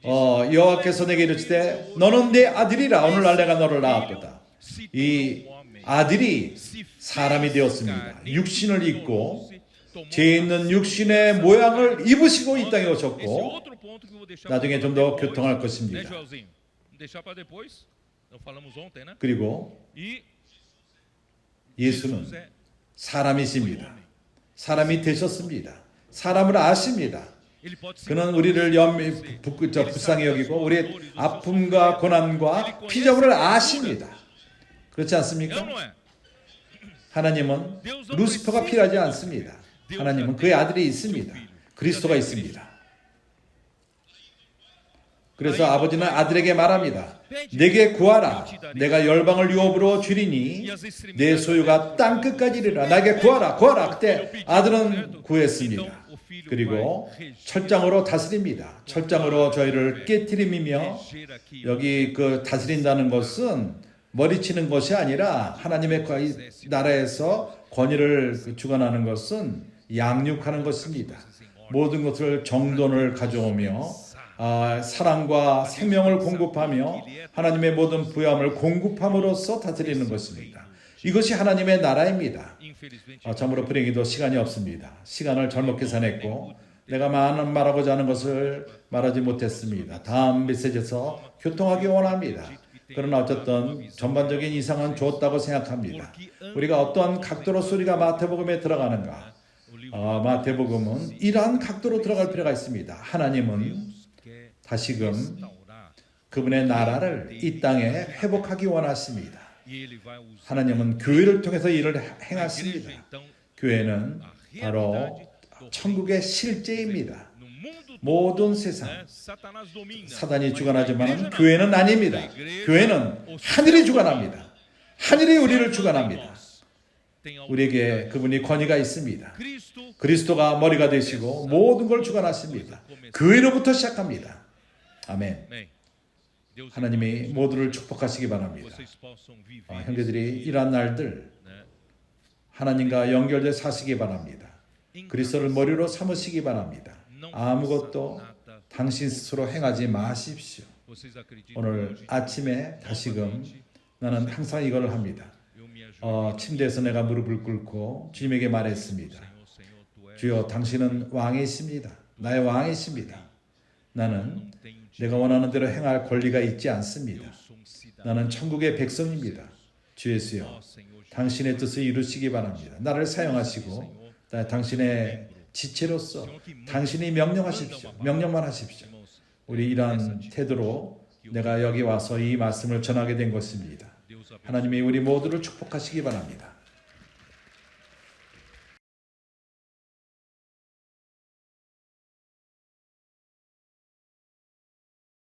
여호와께서 내게 이르시되 너는 내 아들이라 오늘날 내가 너를 낳았도다. 이 아들이 사람이 되었습니다. 육신을 입고 죄 있는 육신의 모양을 입으시고 이 땅에 오셨고 나중에 좀 더 교통할 것입니다. 그리고 예수는 사람이십니다. 사람이 되셨습니다. 사람을 아십니다. 그는 우리를 불쌍히 여기고 우리의 아픔과 고난과 피조물을 아십니다. 그렇지 않습니까? 하나님은 루시퍼가 필요하지 않습니다. 하나님은 그의 아들이 있습니다. 그리스도가 있습니다. 그래서 아버지는 아들에게 말합니다. 내게 구하라. 내가 열방을 유업으로 주리니 내 소유가 땅끝까지 이르라. 나에게 구하라. 구하라. 그때 아들은 구했습니다. 그리고 철장으로 다스립니다. 철장으로 저희를 깨트림이며 여기 그 다스린다는 것은 머리치는 것이 아니라 하나님의 나라에서 권위를 주관하는 것은 양육하는 것입니다. 모든 것을 정돈을 가져오며 사랑과 생명을 공급하며 하나님의 모든 부여함을 공급함으로써 다스리는 것입니다. 이것이 하나님의 나라입니다. 참으로 불행히도 시간이 없습니다. 시간을 잘못 계산했고 내가 많은 말하고자 하는 것을 말하지 못했습니다. 다음 메시지에서 교통하기 원합니다. 그러나 어쨌든 전반적인 이상은 좋았다고 생각합니다. 우리가 어떠한 각도로 우리가 마태복음에 들어가는가? 마태복음은 이러한 각도로 들어갈 필요가 있습니다. 하나님은 다시금 그분의 나라를 이 땅에 회복하기 원하십니다. 하나님은 교회를 통해서 일을 행하십니다. 교회는 바로 천국의 실제입니다. 모든 세상 사단이 주관하지만 교회는 아닙니다. 교회는 하늘이 주관합니다. 하늘이 우리를 주관합니다. 우리에게 그분이 권위가 있습니다. 그리스도가 머리가 되시고 모든 걸 주관하십니다. 교회로부터 시작합니다. 아멘. 하나님이 모두를 축복하시기 바랍니다. 형제들이 이러한 날들 하나님과 연결돼 사시기 바랍니다. 그리스도를 머리로 삼으시기 바랍니다. 아무것도 당신 스스로 행하지 마십시오. 오늘 아침에 다시금 나는 항상 이걸 합니다. 침대에서 내가 무릎을 꿇고 주님에게 말했습니다. 주여 당신은 왕이십니다. 나의 왕이십니다. 나는 내가 원하는 대로 행할 권리가 있지 않습니다. 나는 천국의 백성입니다. 주 예수여 당신의 뜻을 이루시기 바랍니다. 나를 사용하시고 당신의 지체로서 당신이 명령하십시오. 명령만 하십시오. 우리 이러한 태도로 내가 여기 와서 이 말씀을 전하게 된 것입니다. 하나님이 우리 모두를 축복하시기 바랍니다.